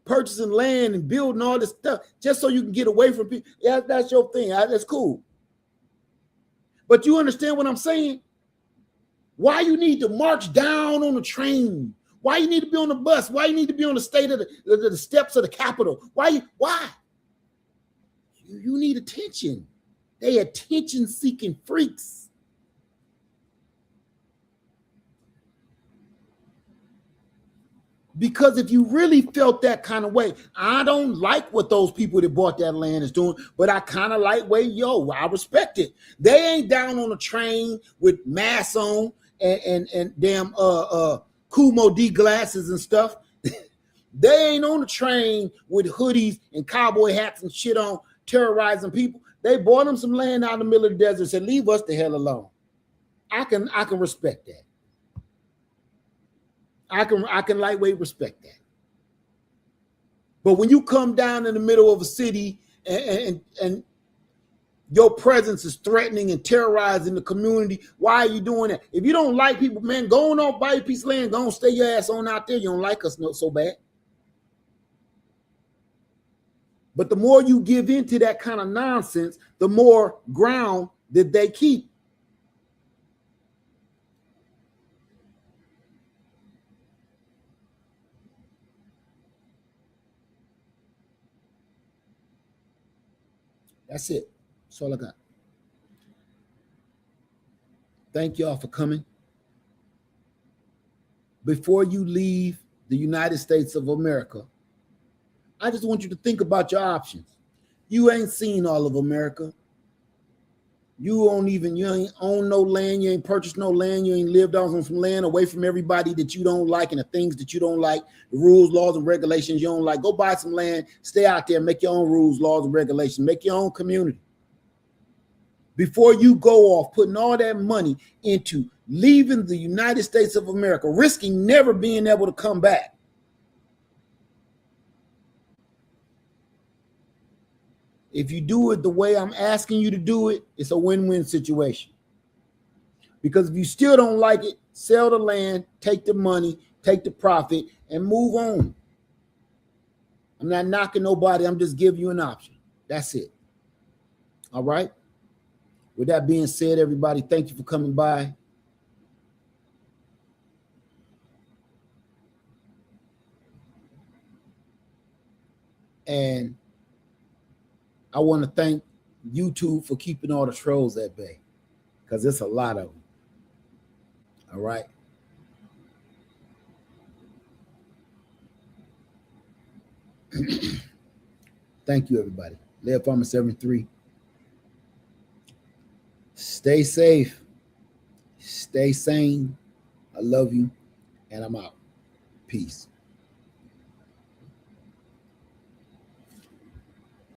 purchasing land and building all this stuff just so you can get away from people. Yeah, that's your thing. That's cool. But you understand what I'm saying? Why you need to march down on the train? Why you need to be on the bus? Why you need to be on the state of the steps of the Capitol? Why? You need attention. They attention-seeking freaks. Because if you really felt that kind of way, I don't like what those people that bought that land is doing, but I kind of like, I respect it. They ain't down on a train with masks on and damn Kumo D glasses and stuff. They ain't on the train with hoodies and cowboy hats and shit on, terrorizing people. They bought them some land out in the middle of the desert and said, leave us the hell alone. I can respect that. I can lightweight respect that. But when you come down in the middle of a city and your presence is threatening and terrorizing the community, why are you doing that? If you don't like people, man, go on buy a piece of land, go on, stay your ass on out there. You don't like us so bad. But the more you give into that kind of nonsense, the more ground that they keep. That's it. That's all I got. Thank y'all for coming. Before you leave the United States of America, I just want you to think about your options. You ain't seen all of America. You ain't own no land, you ain't purchased no land, you ain't lived on some land away from everybody that you don't like and the things that you don't like, the rules, laws, and regulations you don't like. Go buy some land, stay out there, make your own rules, laws, and regulations, make your own community. Before you go off putting all that money into leaving the United States of America, risking never being able to come back. If you do it the way I'm asking you to do it, it's a win-win situation. Because if you still don't like it, sell the land, take the money, take the profit, and move on. I'm not knocking nobody. I'm just giving you an option. That's it. All right? With that being said, everybody, thank you for coming by. And I want to thank YouTube for keeping all the trolls at bay, because it's a lot of them. All right. Thank you, everybody. Lead Farmer 73. Stay safe. Stay sane. I love you. And I'm out. Peace.